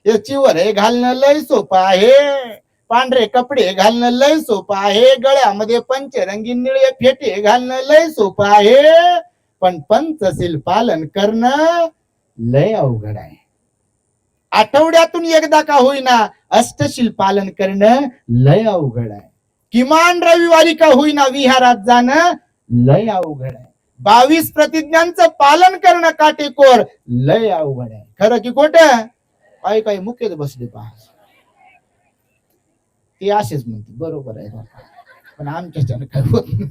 याचीवर हे घालणं लय सोपं आहे, पांढरे कपडे घालणं लय सोपं आहे, गळ्यामध्ये पंचरंगीन निळे फेटे घालणं लय सोपं आहे, पण पंचशील पालन करणं लय अवघड आहे. आठवड्यातून एकदा का होईना अष्टशील पालन करणं लय अवघड आहे. किमान रविवारी का होईना विहारात जाणं लय अवघड आहे. 22 प्रतिज्ञांचं पालन करणं काटेकोर लय अवघड आहे. खरं की खोटं? काही काही मुख्यच बसले पहा, ते असेच म्हणते बरोबर आहे बाबा, पण आमच्याच्यानं काय होत नाही.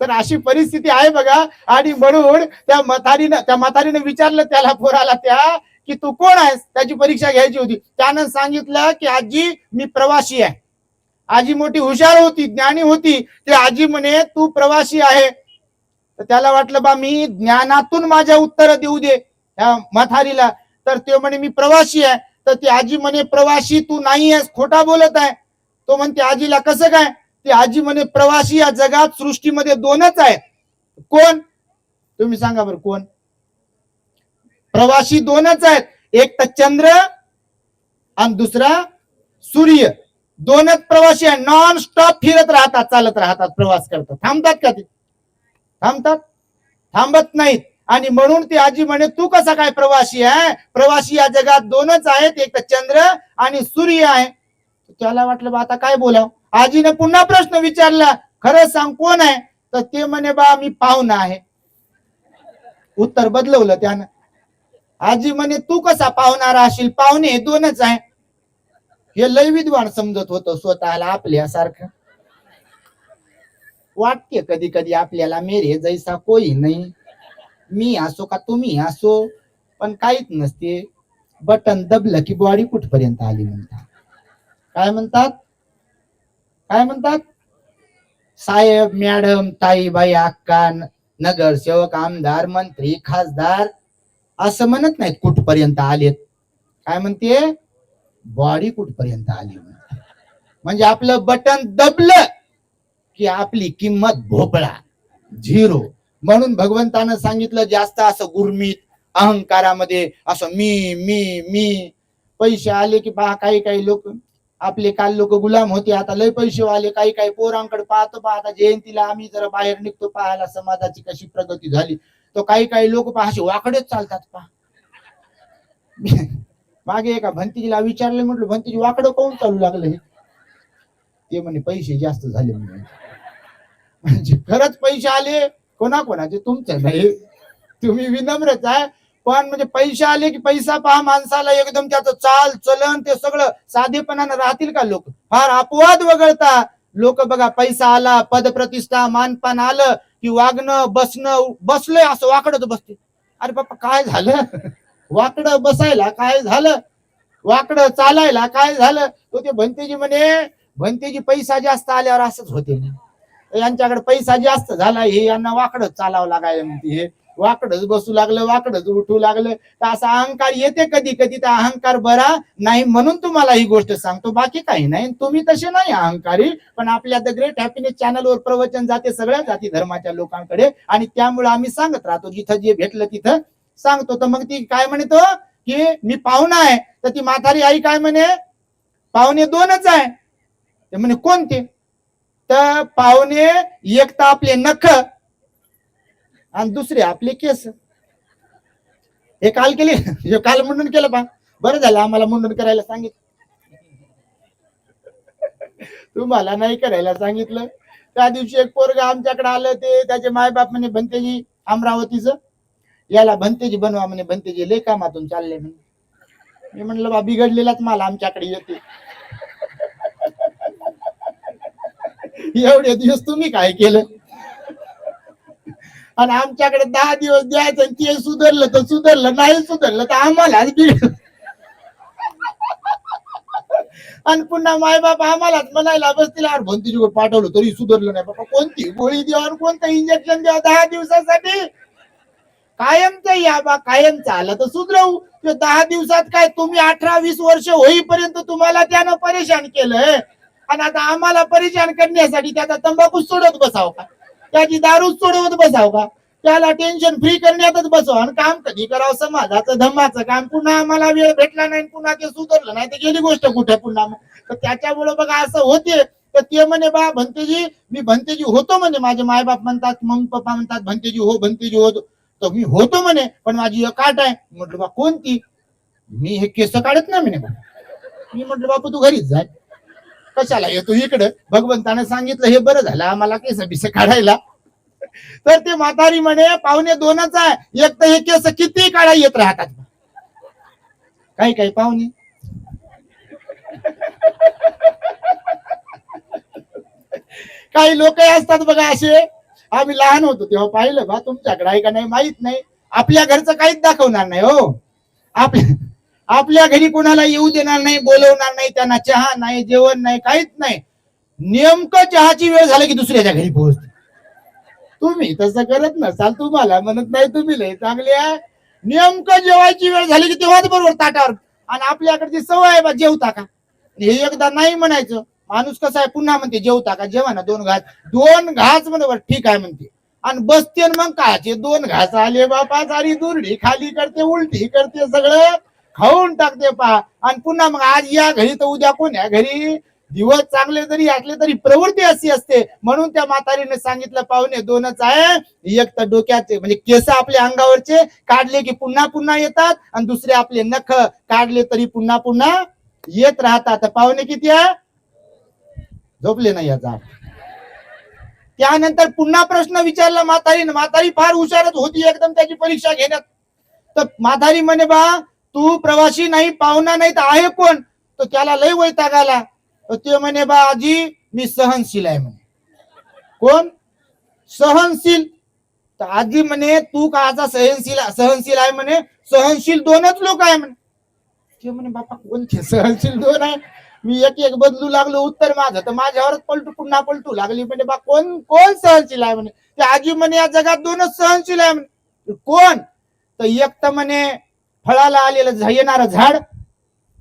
तर अशी परिस्थिती आहे बघा. आणि म्हणून त्या म्हातारीने विचारलं त्याला, पोराला त्या, की तू कोण आहेस? त्याची परीक्षा घ्यायची होती. त्यानं सांगितलं की आजी मी प्रवासी आहे. आजी मोठी हुशार होती, ज्ञानी होती. ते आजी म्हणे तू प्रवासी आहे. तर त्याला वाटलं बा मी ज्ञानातून माझ्या उत्तर देऊ दे त्या म्हातारीला. तर ते म्हणे मी प्रवासी आहे. तर ती आजी म्हणे प्रवासी तू नाही आहेस, खोटा बोलत आहे. तो म्हणते आजीला कसं काय? ती आजी म्हणे प्रवासी या जगात सृष्टीमध्ये दोनच आहेत. कोण? तुम्ही सांगा बरं कोण? प्रवासी दोनच आहेत, एक तर चंद्र आणि दुसरा सूर्य. दोनच प्रवासी आहे, नॉन स्टॉप फिरत राहतात, चालत राहतात, प्रवास करतात. थांबतात का ते? थांबतात? थांबत नाहीत. आणि म्हणून ती आजी म्हणे तू कसा काय प्रवासी आहे? प्रवासी या जगात दोनच आहेत, एक तर चंद्र आणि सूर्य आहे. त्याला वाटलं बा आता काय बोलाव. आजीने पुन्हा प्रश्न विचारला, खरं सांग कोण आहे? तर ते म्हणे बा मी पाहुणा आहे. उत्तर बदलवलं त्यानं. आजी म्हणे तू कसा पाहुणा राहशील? पाहुणे हे दोनच आहे. हे लय विद्वान समजत होतं स्वतःला आपल्यासारखं. वाटते कधी कधी आपल्याला मेरे जैसा कोई नाही. मी असो का तुम्ही असो, पण काहीच नसते. बटन दबलं की बॉडी कुठपर्यंत आली म्हणतात. काय म्हणतात? काय म्हणतात? साहेब, मॅडम, ताई, बाई, अक्का, नगरसेवक, आमदार, मंत्री, खासदार असं म्हणत नाहीत कुठपर्यंत आलेत. काय म्हणते? बॉडी कुठपर्यंत आली म्हणते. म्हणजे आपलं बटन दबलं की आपली किंमत भोपळा, झिरो. म्हणून भगवंतानं सांगितलं जास्त असं गुरमीत अहंकारामध्ये असं मी मी मी. पैसे आले की पहा काही काही लोक आपले काल लोक गुलाम होते, आता लय पैसे वाले. काही काही पोरांकडे पाहतो पहा, आता जयंतीला आम्ही जरा बाहेर निघतो पाहायला समाजाची कशी प्रगती झाली. तो काही काही लोक पहा असे वाकडेच चालतात पहा. मागे एका भंतीजीला विचारले, म्हटलं भंतीजी वाकडं कोण चालू लागलं हे? ते म्हणे पैसे जास्त झाले म्हणे. म्हणजे खरंच पैसे आले कोणाकोणाचे, तुमचं नाही, तुम्ही विनम्रच आहे. पण म्हणजे पैसे आले की पैसा पहा माणसाला एकदम त्याचं चाल चलन ते सगळं साधेपणानं राहतील का लोक? फार अपवाद वगळता लोक बघा, पैसा आला, पद प्रतिष्ठा मानपान आलं की वागणं बसणं, बसलंय असं वाकडत बसते. अरे बाप्पा काय झालं? वाकडं बसायला काय झालं? वाकडं चालायला काय झालं? तो ते भंतेजी म्हणे, भंतेजी पैसा जास्त आल्यावर असंच होते. यांच्याकडे पैसा जास्त झाला, हे यांना वाकडच चालावं लागायला म्हणते. हे वाकडच बसू लागलं, वाकडच उठू लागलं. तर असा अहंकार येते कधी कधी. तर अहंकार बरा नाही म्हणून तुम्हाला ही गोष्ट सांगतो, बाकी काही नाही. तुम्ही तसे नाही अहंकारी. पण आपल्या द ग्रेट हॅपीनेस चॅनलवर प्रवचन जाते सगळ्या जाती धर्माच्या लोकांकडे, आणि त्यामुळे आम्ही सांगत राहतो, जिथं जे भेटलं तिथं सांगतो. तर मग ती काय म्हणतो की मी पाहुणा आहे. तर ती म्हातारी आई काय म्हणे, पाहुणे दोनच आहे. ते म्हणे कोणते? तर पाहुणे एक तर आपले नख आणि दुसरे आपले केस. हे काल केले, हे काल मुंडन केलं पा. बरं झालं आम्हाला मुंडन करायला सांगितलं, तुम्हाला नाही करायला सांगितलं. त्या दिवशी एक पोरग आमच्याकडे आलं, ते त्याचे मायबाप म्हणे भंतेजी अमरावतीचं, याला भंतेजी बनवा म्हणे. भंतेजी लय कामातून चालले म्हणे. मी म्हणलं बा बिघडलेलाच मला आमच्याकडे येते. एवढे दिवस तुम्ही काय केलं? आणि आमच्याकडे 10 दिवस द्यायचं, आणि ते सुधारलं तर सुधारलं, नाही सुधारलं तर आम्हालाच बिघड. आणि पुन्हा मायबाप आम्हालाच म्हणायला बसतील, अरे भंतीजी पाठवलं तरी सुधारलं नाही बाबा. कोणती गोळी द्यावा, कोणतं इंजेक्शन द्यावं 10 दिवसासाठी? कायमचं या बा, कायमचं आलं तर सुधरवू. 10 दिवसात काय, तुम्ही 18-20 वर्ष होईपर्यंत तुम्हाला त्यानं परेशान केलंय. आणि आता आम्हाला परेशान करण्यासाठी त्याचा तंबाखू सोडत बसाव का? त्याची दारू सोडवत बसाव का? त्याला टेन्शन फ्री करण्यातच बसव. आणि काम कधी करावं समाजाचं धम्माचं काम? पुन्हा आम्हाला वेळ भेटला नाही, पुन्हा ते सुधारलं नाही तर गेली गोष्ट कुठे पुन्हा. तर त्याच्यामुळे बघा असं होते. तर ते म्हणे बा भंतेजी, मी भंतेजी होतो म्हणे. माझे मायबाप म्हणतात, मम्मी पप्पा म्हणतात भंतेजी हो, भंतेजी होतो. तर मी होतो म्हणे, पण माझी एक काट आहे. म्हटलं बा कोणती? मी हे केस काढत नाही म्हणे. मी म्हटलं बापू तू घरीच जाय, कशाला येतो इकडे? भगवंताने सांगितलं हे बरं झालं आम्हाला केस बिस काढायला. तर ते म्हातारी म्हणे पाहुणे दोनच आहे, एक तर हे केस किती काढा येत राहतात. काही काही पाहुणे काही लोक असतात बघा असे. आम्ही लहान होतो तेव्हा पाहिलं बा, तुमच्याकडे आहे का नाही माहित नाही. आपल्या घरचं काहीच दाखवणार नाही हो. आपल्या घरी कोणाला येऊ देणार नाही, बोलवणार नाही, त्यांना चहा नाही, जेवण नाही, काहीच नाही. नेमकं चहाची वेळ झाली की दुसऱ्याच्या घरी पोहोचते. तुम्ही तसं करत नसाल, तुम्हाला म्हणत नाही तुम्ही लय चांगले आहे. नेमकं जेवायची वेळ झाली की तेव्हाच बरोबर ताटावर. आणि आपल्याकडची सवय आहे बा जेवता का, हे एकदा नाही म्हणायचं. माणूस कसा आहे पुन्हा म्हणते जेवता का, जेवा ना 2 घास. 2 घास म्हणते ठीक आहे म्हणते आणि बसते आणि मग काचे 2 घास आले बापा, सारी दुरडी खाली करते, उलटी करते, सगळं खाऊन टाकते पहा. आणि पुन्हा मग आज या घरी तर उद्या कोण्या घरी. दिवस चांगले जरी असले तरी प्रवृत्ती अशी असते. म्हणून त्या म्हातारीने सांगितलं पाहुणे 2च आहे, एक तर डोक्याचे म्हणजे केस आपल्या अंगावरचे काढले की पुन्हा पुन्हा येतात आणि दुसरे आपले नख काढले तरी पुन्हा पुन्हा येत राहतात. पाहुणे किती आहे, झोपले नाही याचा. त्यानंतर पुन्हा प्रश्न विचारला म्हातारीने. म्हातारी फार हुशारच होती एकदम त्याची परीक्षा घेण्यात. तर म्हातारी म्हणे बा तू प्रवासी नाही, पाहुणा नाही, तर आहे कोण. तर त्याला लय वैताग आला. ते म्हणे बा आजी मी सहनशील आहे म्हणे. कोण सहनशील. तर आजी म्हणे तू का आता सहनशील आहे म्हणे. सहनशील 2च लोक आहे म्हणे. ते म्हणे बापा कोणते सहनशील 2 आहे. मी एक एक बदलू लागलो उत्तर माझं, तर माझ्यावरच पुन्हा पलटू लागली. म्हणजे बा कोण कोण सहनशील आहे म्हणे. ते आजी म्हणे या जगात 2च सहनशील आहे म्हणे. कोण. तर एक तर म्हणे फळाला आलेलं येणारं झाड,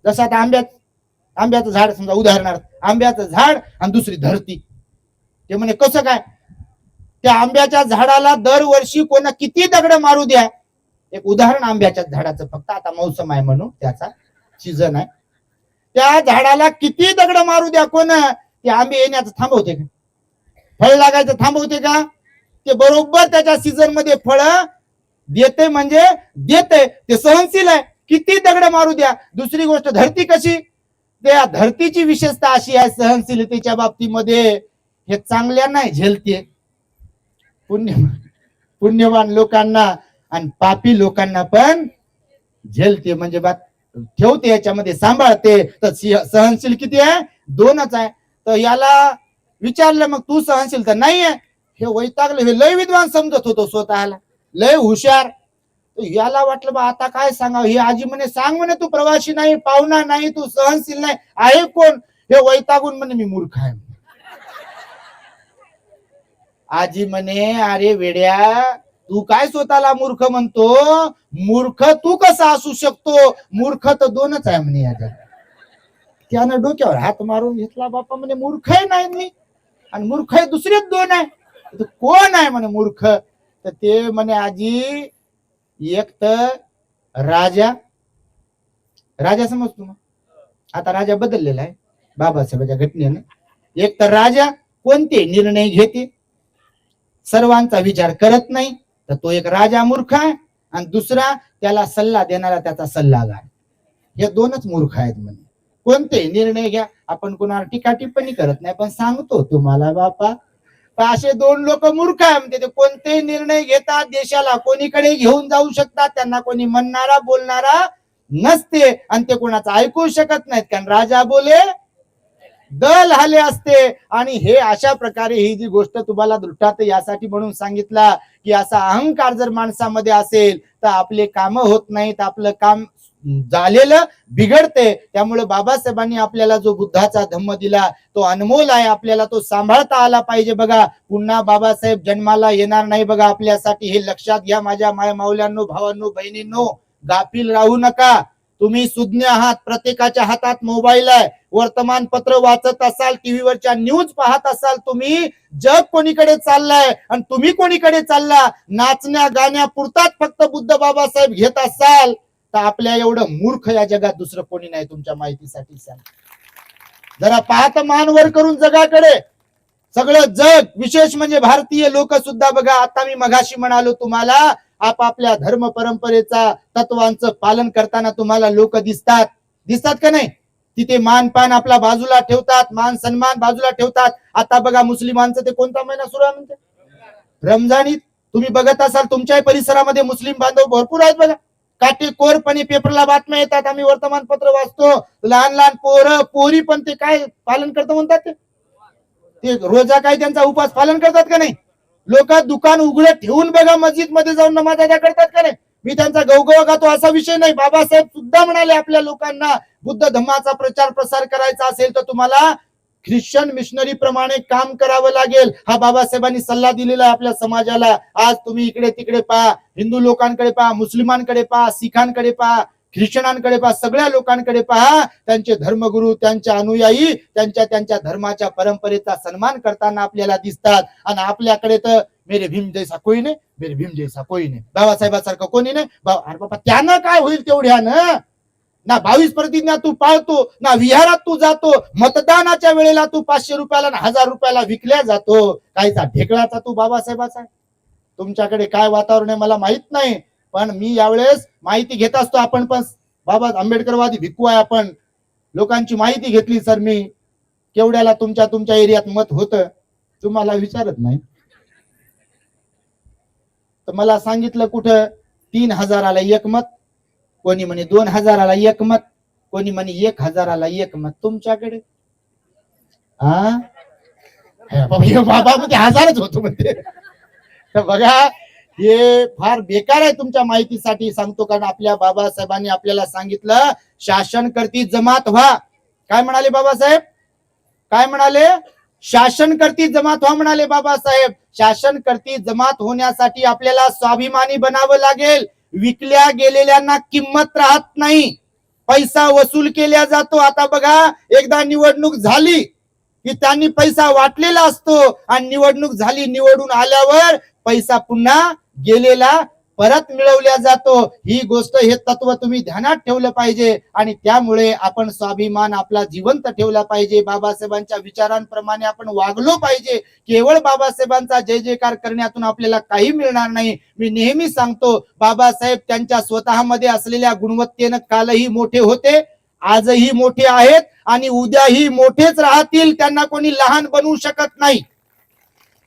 जसं आता आंब्याचं झाड समजा उदाहरणार्थ आंब्याचं झाड, आणि दुसरी धरती. ते म्हणे कसं काय. त्या आंब्याच्या झाडाला दरवर्षी कोणा किती दगड मारू द्या. एक उदाहरण आंब्याच्या झाडाचं फक्त, आता मौसम आहे म्हणून त्याचा सीझन आहे. त्या झाडाला किती दगड मारू द्या कोण, ते आंबे येण्याचं थांबवते का, फळ लागायचं थांबवते का. ते बरोबर त्याच्या सीझन मध्ये फळ देते म्हणजे देते. ते सहनशील आहे, किती दगड मारू द्या. दुसरी गोष्ट धरती कशी, त्या धरतीची विशेषता अशी आहे सहनशीलतेच्या बाबतीमध्ये, हे चांगल्या नाही झेलते. पुण्यवान लोकांना आणि पापी लोकांना पण झेलते. म्हणजे बात ठेवते याच्यामध्ये, सांभाळते. तर सहनशील किती आहे, 2च आहे. तर याला विचारलं मग तू सहनशील तर नाही आहे. हे वैतागलं. हे लय विद्वान समजत होतो स्वतःला, लय हुशार. याला वाटलं बा आता काय सांगावं. ही आजी म्हणे सांग म्हणे तू प्रवासी नाही, पाहुणा नाही, तू सहनशील नाही, आहे कोण. हे वैतागून म्हणे मी मूर्ख आहे. आजी म्हणे अरे वेड्या तू काय स्वतःला मूर्ख म्हणतो. मूर्ख तू कसा असू शकतो. मूर्ख तर 2च आहे म्हणे या जगात. त्यानं डोक्यावर हात मारून घेतला. बापा म्हणे मूर्ख नाही मी, आणि मूर्ख आहे दुसरेच 2 आहे. कोण आहे म्हणे मूर्ख. तर ते म्हणे आजी एक तर राजा समजतो ना, आता राजा बदललेला आहे बाबासाहेबांच्या घटनेने. एक तर राजा कोणते निर्णय घेते, सर्वांचा विचार करत नाही, तर तो एक राजा मूर्ख आहे. आणि दुसरा त्याला सल्ला देणारा त्याचा सल्लागार, हे 2च मूर्ख आहेत म्हणे. कोणते निर्णय घ्या, आपण कोणावर टीका टिप्पणी करत नाही, पण सांगतो तुम्हाला बापा असे 2 लोक मूर्ख आहे म्हणते. ते कोणते निर्णय घेतात, देशाला कोणीकडे घेऊन जाऊ शकतात, त्यांना कोणी म्हणणारा बोलणारा नसते, आणि ते कोणाचं ऐकू शकत नाहीत. कारण राजा बोले दल हाले असते. आणि हे अशा प्रकारे ही जी गोष्ट तुम्हाला दृष्टात यासाठी म्हणून सांगितला की असा अहंकार जर माणसामध्ये असेल तर आपले काम होत नाहीत, आपलं काम झालेलं बिघडते. त्यामुळे बाबासाहेबांनी आपल्याला जो बुद्धाचा धम्म दिला तो अनमोल आहे, आपल्याला तो सांभाळता आला पाहिजे. बघा पुन्हा बाबासाहेब जन्माला येणार नाही बघा आपल्यासाठी, हे लक्षात घ्या माझ्या माय माऊल्यांनो, भावांनो, बहिणींनो. गाफील राहू नका. तुम्ही सुज्ञ आहात, प्रत्येकाच्या हातात मोबाईल आहे, वर्तमानपत्र वाचत असाल, टीव्हीवरच्या न्यूज पाहत असाल. तुम्ही जग कोणीकडे चाललाय आणि तुम्ही कोणीकडे चालला, नाचण्या गाण्या पुरतात फक्त बुद्ध बाबासाहेब घेत असाल तर आपल्या एवढं मूर्ख या जगात दुसरं कोणी नाही. तुमच्या माहितीसाठी सांग, जरा पाहत मानवर करून जगाकडे. सगळं जग, विशेष म्हणजे भारतीय लोक सुद्धा बघा, आता मी मगाशी म्हणालो तुम्हाला, आपापल्या धर्म परंपरेचा तत्वांचं पालन करताना तुम्हाला लोक दिसतात का नाही. तिथे मानपान आपला बाजूला ठेवतात, मान सन्मान बाजूला ठेवतात. आता बघा मुस्लिमांचं ते कोणता महिना सुरू आहे म्हणते, रमजान ईद. तुम्ही बघत असाल तुमच्याही परिसरामध्ये मुस्लिम बांधव भरपूर आहेत बघा. काटेकोरपणे पेपरला बातम्या येतात, आम्ही वर्तमानपत्र वाचतो. लहान लहान पोरं पोरी पण ते काय पालन करतो म्हणतात, ते रोजा काय त्यांचा उपवास पालन करतात का नाही. लोक दुकान उघडे ठेवून बघा मस्जिद मध्ये जाऊन नमाज अदा करतात का नाही. मी त्यांचा गवगवा गातो असा विषय नाही. बाबासाहेब सुद्धा म्हणाले आपल्या लोकांना बुद्ध धम्माचा प्रचार प्रसार करायचा असेल तर तुम्हाला ख्रिश्चन मिशनरी प्रमाणे काम करावं लागेल. हा बाबासाहेबांनी सल्ला दिलेला आहे आपल्या समाजाला. आज तुम्ही इकडे तिकडे पहा, हिंदू लोकांकडे पहा, मुस्लिमांकडे पहा, सिखांकडे पहा, ख्रिश्चनांकडे पहा, सगळ्या लोकांकडे पहा, त्यांचे धर्मगुरू, त्यांचे अनुयायी त्यांच्या धर्माच्या परंपरेचा सन्मान करताना आपल्याला दिसतात. आणि आपल्याकडे तर मेरे भीम जैसा कोई नाही, मेरे भीम जैसा कोई नाही, बाबासाहेबांसारखं कोणी नाही. अरे बाबा, त्यानं काय होईल तेवढ्यानं? ना 22 प्रतिज्ञा तू पाळतो, ना विहारात तू जातो, मतदानाच्या वेळेला तू 500 रुपयाला ना 1000 रुपयाला विकल्या जातो. कायचा ढेकळाचा तू बाबासाहेबाचा? तुमच्याकडे काय वातावरण आहे मला माहित नाही, पण मी यावेळेस माहिती घेत असतो. आपण पण बाबा आंबेडकरवादी भिक्खू आहे. आपण लोकांची माहिती घेतली सर. मी केवढ्याला तुमच्या एरियात मत होतं तुम्हाला विचारत नाही. तर मला सांगितलं कुठं 3000ला एक मत, कोणी म्हणे 2000ला एक मत, कोणी म्हणे 1000ला एक मत. तुमच्याकडे बाबा मध्ये हजारच होतो म्हणते. तर बघा, हे फार बेकार आहे. तुमच्या माहितीसाठी सांगतो, कारण आपल्या बाबासाहेबांनी आपल्याला सांगितलं शासन करती जमात व्हा. काय म्हणाले बाबासाहेब? काय म्हणाले? शासन करती जमात व्हा म्हणाले बाबासाहेब. शासन करती जमात होण्यासाठी आपल्याला स्वाभिमानी बनावं लागेल. विकल्या गेलेल्यांना किंमत राहत नाही, पैसा वसूल केला जातो. आता बघा, एकदा निवडणूक झाली की त्यांनी पैसा वाटलेला असतो, आणि निवडणूक झाली, निवडून आल्यावर पैसा पुन्हा गेलेला परत मिळवल्या जातो. ही गोष्ट, हे तत्व तुम्ही ध्यानात ठेवलं पाहिजे. आणि त्यामुळे आपण स्वाभिमान आपला जिवंत ठेवला पाहिजे. बाबासाहेबांच्या विचारांप्रमाणे आपण वागलो पाहिजे. केवळ बाबासाहेबांचा जय जयकार करण्यातून आपल्याला काही मिळणार नाही. मी नेहमी सांगतो, बाबासाहेब त्यांच्या स्वतःमध्ये असलेल्या गुणवत्तेनं कालही मोठे होते, आजही मोठे आहेत, आणि उद्याही मोठेच राहतील. त्यांना कोणी लहान बनवू शकत नाही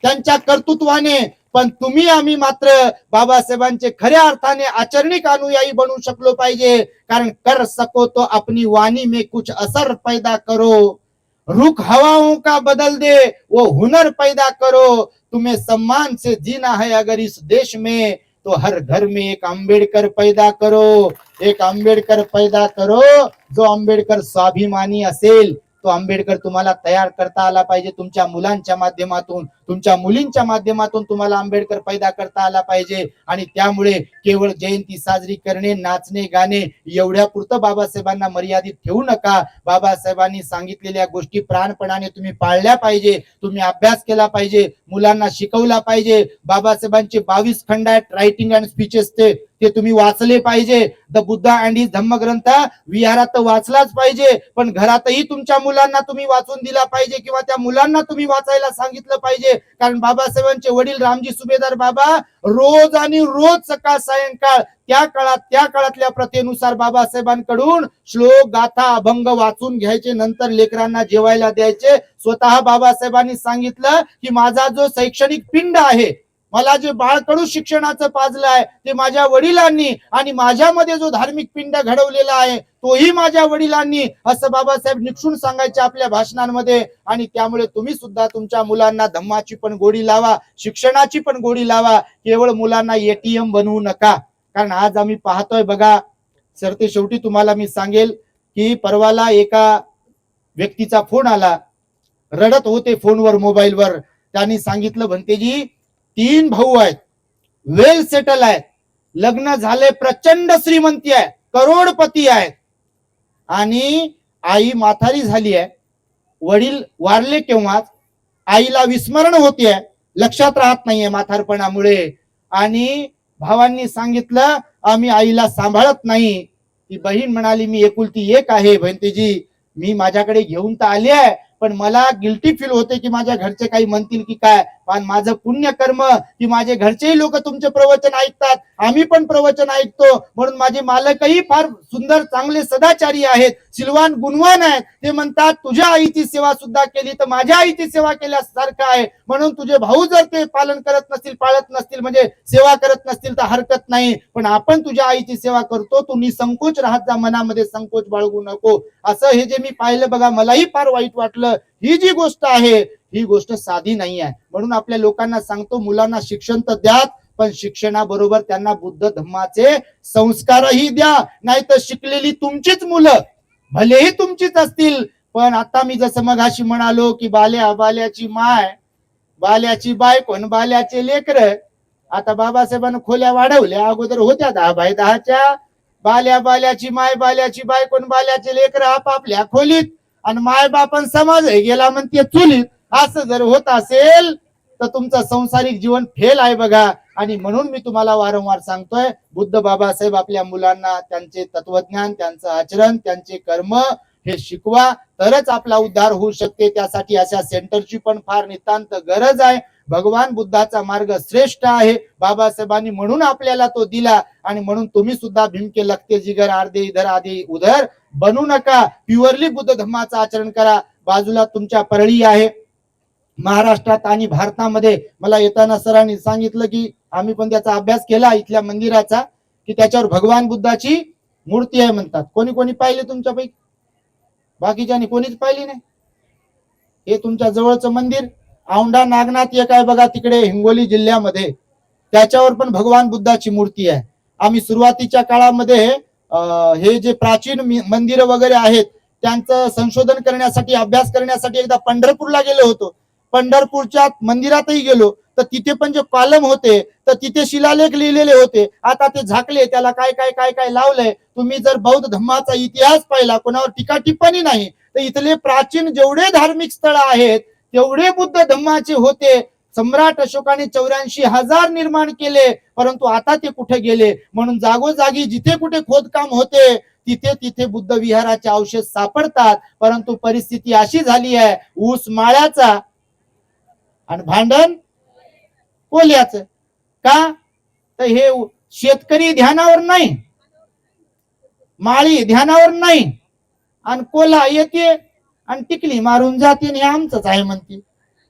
त्यांच्या कर्तृत्वाने. पण तुम्ही आम्ही मात्र बाबासाहेबांचे खऱ्या अर्थाने आचरणिक अनुयायी बनू शकलो पाहिजे. कारण कर सको तो अपनी वाणी में कुछ असर पैदा करो, रुख हवाओं का बदल दे वो हुनर पैदा करो, तुम्हें सम्मान से जीना है अगर इस देश में तो हर घर में एक आंबेडकर पैदा करो. एक आंबेडकर पैदा करो, जो आंबेडकर स्वाभिमानी असेल. तो आंबेडकर तुम्हाला तयार करता आला पाहिजे. तुमच्या मुलांच्या माध्यमातून, तुमच्या मुलींच्या माध्यमातून तुम्हाला आंबेडकर पैदा करता आला पाहिजे. आणि त्यामुळे केवळ जयंती साजरी करणे, नाचणे, गाणे एवढ्या पुरतं बाबासाहेबांना मर्यादित ठेवू नका. बाबासाहेबांनी सांगितलेल्या गोष्टी प्राणपणाने तुम्ही पाळल्या पाहिजे. तुम्ही अभ्यास केला पाहिजे, मुलांना शिकवला पाहिजे. बाबासाहेबांचे 22 खंड आहेत, रायटिंग अँड स्पीचेस, ते तुम्ही वाचले पाहिजे. द बुद्धा अँड हिज धम्मग्रंथ विहारात वाचलाच पाहिजे, पण घरातही तुमच्या मुलांना तुम्ही वाचून दिला पाहिजे, किंवा त्या मुलांना तुम्ही वाचायला सांगितलं पाहिजे. कारण बाबासाहेबांचे वडील रामजी सुभेदार बाबा रोज आणि रोज सकाळ सायंकाळ त्या काळातल्या प्रथेनुसार बाबासाहेबांकडून श्लोक, गाथा, अभंग वाचून घ्यायचे, नंतर लेकरांना जेवायला द्यायचे. स्वतः बाबासाहेबांनी सांगितलं की माझा जो शैक्षणिक पिंड आहे, मला जे बाळकडू शिक्षणाचं पाजलं आहे, ते माझ्या वडिलांनी, आणि माझ्यामध्ये जो धार्मिक पिंड घडवलेला आहे तोही माझ्या वडिलांनी, असं बाबासाहेब निक्षून सांगायचे आपल्या भाषणांमध्ये. आणि त्यामुळे तुम्ही सुद्धा तुमच्या मुलांना धम्माची पण गोडी लावा, शिक्षणाची पण गोडी लावा. केवळ मुलांना एटीएम बनवू नका. कारण आज आम्ही पाहतोय बघा, सरते शेवटी तुम्हाला मी सांगेल की परवाला एका व्यक्तीचा फोन आला, रडत होते फोनवर, मोबाईलवर. त्यांनी सांगितलं, भंतेजी 3 भाऊ आहेत, वेल सेटल आहेत, लग्न झाले, प्रचंड श्रीमंती आहे, करोडपती आहेत, आणि आई म्हातारी झाली आहे. वडील वारले केव्हाच, आईला विस्मरण होते, लक्षात राहत नाहीये म्हातारपणामुळे. आणि भावांनी सांगितलं, आम्ही आईला सांभाळत नाही. ती बहीण म्हणाली, मी एकुलती एक आहे भंतेजी, मी माझ्याकडे घेऊन तर आली आहे, पण मला गिल्टी फील होते की माझ्या घरचे काही म्हणतील की काय. पण माझं पुण्य कर्म की माझे घरचेही लोक तुमचे प्रवचन ऐकतात, आम्ही पण प्रवचन ऐकतो, म्हणून माझे मालकही फार सुंदर, चांगले, सदाचारी आहेत, सिलवान, गुणवान आहेत. ते म्हणतात तुझ्या आईची सेवा सुद्धा केली तर माझ्या आईची सेवा केल्यासारखं आहे. म्हणून तुझे भाऊ जर ते पालन करत नसतील, पाळत नसतील, म्हणजे सेवा करत नसतील तर हरकत नाही, पण आपण तुझ्या आईची सेवा करतो, तू निसंकोच राहत जा, मनामध्ये संकोच बाळगू नको. असं हे जे मी पाहिलं बघा, मलाही फार वाईट वाटलं. ही जी गोष्ट आहे, ही गोष्ट साधी नाही आहे. म्हणून आपल्या लोकांना सांगतो, मुलांना शिक्षण तर द्या, पण शिक्षणाबरोबर त्यांना बुद्ध धम्माचे संस्कारही द्या. नाही तर शिकलेली तुमचीच मुलं, भलेही तुमचीच असतील, पण आता मी जसं मगाशी म्हणालो की बाल्याची माय, बाल्याची बायको आणि बाल्याचे लेकर, आता बाबासाहेबांनी खोल्या वाढवल्या, अगोदर होत्या 10 बाय 10च्या. बाल्याची माय, बाल्याची बायको आणि बाल्याचे लेकर आपापल्या खोलीत, आणि माय बापन समाज गेला म्हणते चुलीत. असं जर होत असेल तर तुमचं सांसारिक जीवन फेल आहे बघा. आणि म्हणून मी तुम्हाला वारंवार सांगतोय, बुद्ध बाबासाहेब आपल्या मुलांना त्यांचे तत्वज्ञान, त्यांचं आचरण, त्यांचे कर्म हे शिकवा, तरच आपला उद्धार होऊ शकते. त्यासाठी अशा सेंटरची पण फार नितांत गरज आहे. भगवान बुद्धाचा मार्ग श्रेष्ठ आहे, बाबासाहेबांनी म्हणून आपल्याला तो दिला. आणि म्हणून तुम्ही सुद्धा भीमके लगते जिगर आर्धे इधर आधे उधर बनू नका, प्युअरली बुद्ध धर्माचं आचरण करा. बाजूला तुमच्या परळी आहे. महाराष्ट्रात आणि भारतामध्ये मला येताना सरांनी सांगितलं की आम्ही पण त्याचा अभ्यास केला इथल्या मंदिराचा, की त्याच्यावर भगवान बुद्धाची मूर्ती आहे म्हणतात. कोणी कोणी पाहिली तुमच्यापैकी? बाकीच्यानी कोणीच पाहिली नाही. हे तुमच्या जवळचं मंदिर औंढा नागनाथ एक आहे बघा तिकडे हिंगोली जिल्ह्यामध्ये, त्याच्यावर पण भगवान बुद्धाची मूर्ती आहे. आम्ही सुरुवातीच्या काळामध्ये हे जे प्राचीन मंदिर वगैरे आहेत त्यांचं संशोधन करण्यासाठी, अभ्यास करण्यासाठी एकदा पंढरपूरला गेलो होतो. पंढरपूरच्या मंदिरातही गेलो तर तिथे पण जे कॉलम होते तर तिथे शिलालेख लिहिलेले होते. आता ते झाकले, त्याला काय काय काय काय लावलंय. तुम्ही जर बौद्ध धर्माचा इतिहास पाहिला, कोणावर टीका टिप्पणी नाही, तर इथले प्राचीन जेवढे धार्मिक स्थळ आहेत तेवढे बुद्ध धर्माचे होते. सम्राट अशोकाने 84,000 निर्माण केले, परंतु आता ते कुठे गेले? म्हणून जागोजागी जिथे कुठे खोदकाम होते तिथे तिथे बुद्ध विहाराचे अवशेष सापडतात. परंतु परिस्थिती अशी झाली आहे, ऊस माळ्याचा आणि भांडण कोल्याचं. का? तर हे शेतकरी ध्यानावर नाही, माळी ध्यानावर नाही, आणि कोल्हा येते आणि टिकली मारून जाते, हे आमचंच आहे म्हणते.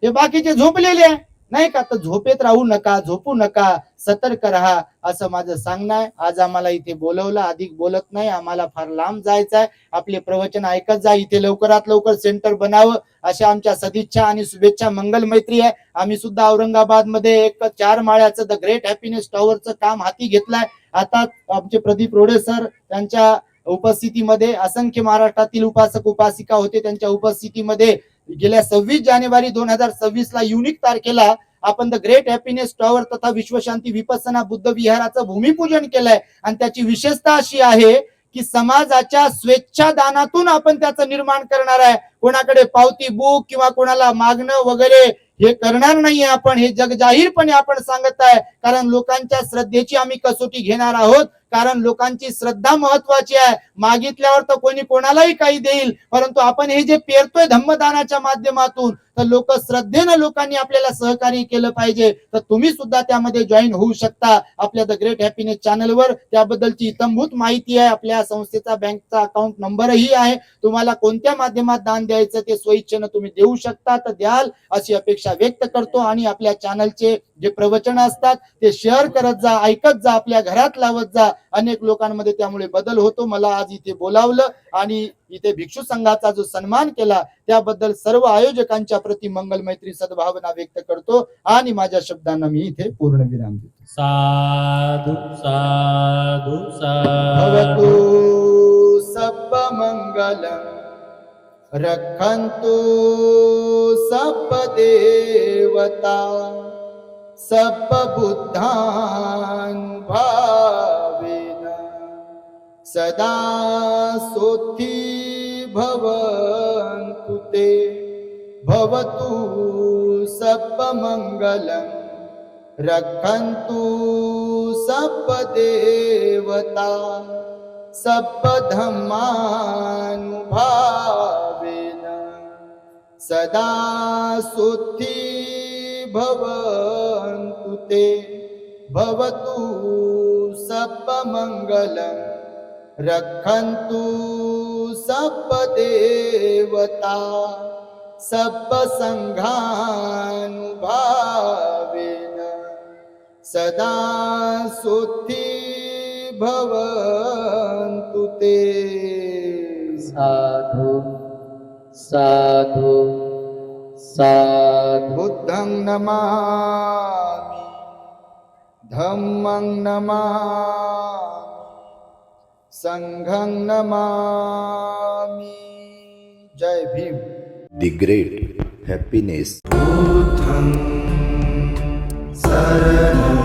हे बाकीचे झोपलेले आहे नाही का? तर झोपेत राहू नका, झोपू नका, सतर्क राहा, असं माझं सांगणं आहे. आज आम्हाला इथे बोलवलं, अधिक बोलत नाही, आम्हाला फार लांब जायचं आहे. आपले प्रवचन ऐकत जा. इथे लवकरात लवकर सेंटर बनावं अशा आमच्या सदिच्छा आणि शुभेच्छा. मंगल मैत्री आहे. आम्ही सुद्धा औरंगाबाद मध्ये एक 4 माळ्याचं द ग्रेट हॅपीनेस टॉवरचं काम हाती घेतलंय. आता आमचे प्रदीप रोडे सर त्यांच्या उपस्थितीमध्ये, असंख्य महाराष्ट्रातील उपासक उपासिका होते त्यांच्या उपस्थितीमध्ये, गेल्या 26 जानेवारी 2026 ला युनिक तारखेला आपण द ग्रेट हॅपीनेस टॉवर तथा विश्वशांती विपස්සना बुद्ध विहाराचं भूमिपूजन केलंय. आणि त्याची विशेषता अशी आहे की समाजाच्या स्वेच्छादानातून आपण त्याचं निर्माण करणार आहे. कोणाकडे पावती बुक किंवा कोणाला मागणं वगैरे हे करणार नाहीये आपण. हे जग जाहीरपणे आपण सांगत आहे, कारण लोकांच्या श्रद्धेची आम्ही कसोटी घेणार आहोत. कारण लोकांची श्रद्धा महत्वाची आहे. मागितल्यावर तर कोणी कोणालाही काही देईल, परंतु आपण हे जे पेरतोय धम्मदानाच्या माध्यमातून, तर लोक श्रद्धेनं लोकांनी आपल्याला सहकार्य केलं पाहिजे. तर तुम्ही सुद्धा त्यामध्ये जॉईन होऊ शकता. आपल्या द ग्रेट हॅपीनेस चॅनलवर त्याबद्दलची इत्थंभूत माहिती आहे. आपल्या संस्थेचा बँकचा अकाउंट नंबरही आहे. तुम्हाला कोणत्या माध्यमात दान द्यायचं ते स्वइच्छेनं तुम्ही देऊ शकता, तर द्याल अशी अपेक्षा व्यक्त करतो. आणि आपल्या चॅनलचे जे प्रवचन असतात ते शेअर करत जा, ऐकत जा, आपल्या घरात लावत जा. अनेक लोकांमध्ये त्यामुळे बदल होतो. मला आज इथे बोलावलं आणि इथे भिक्षू संघाचा जो सन्मान केला त्याबद्दल सर्व आयोजकांच्या प्रति मंगल मैत्री सद्भावना व्यक्त करतो आणि माझ्या शब्दांना मी इथे पूर्ण विराम देतो. साधु साधु भवतु साधु सप्प मंगलम रक्षन्तु सप्प देवता सप्प बुद्धान् भावेन सदा सोथी भवन्तु ते. भवतु सप्प मंगलम रक्षन्तु सप्प देवता सप्प धम्मानुभावेन सदा सुखी भवन्तु ते. भवतु सप्प मंगलम रक्षन्तु सप्प देवता सप्प संघानुभावेन सदा सुखी भवन्तु ते. साधु साधु साधु. बुद्धं नमामि, धम्मं नमामि, संघं नमामि. जय भीम. The great happiness. बुद्धं शरणं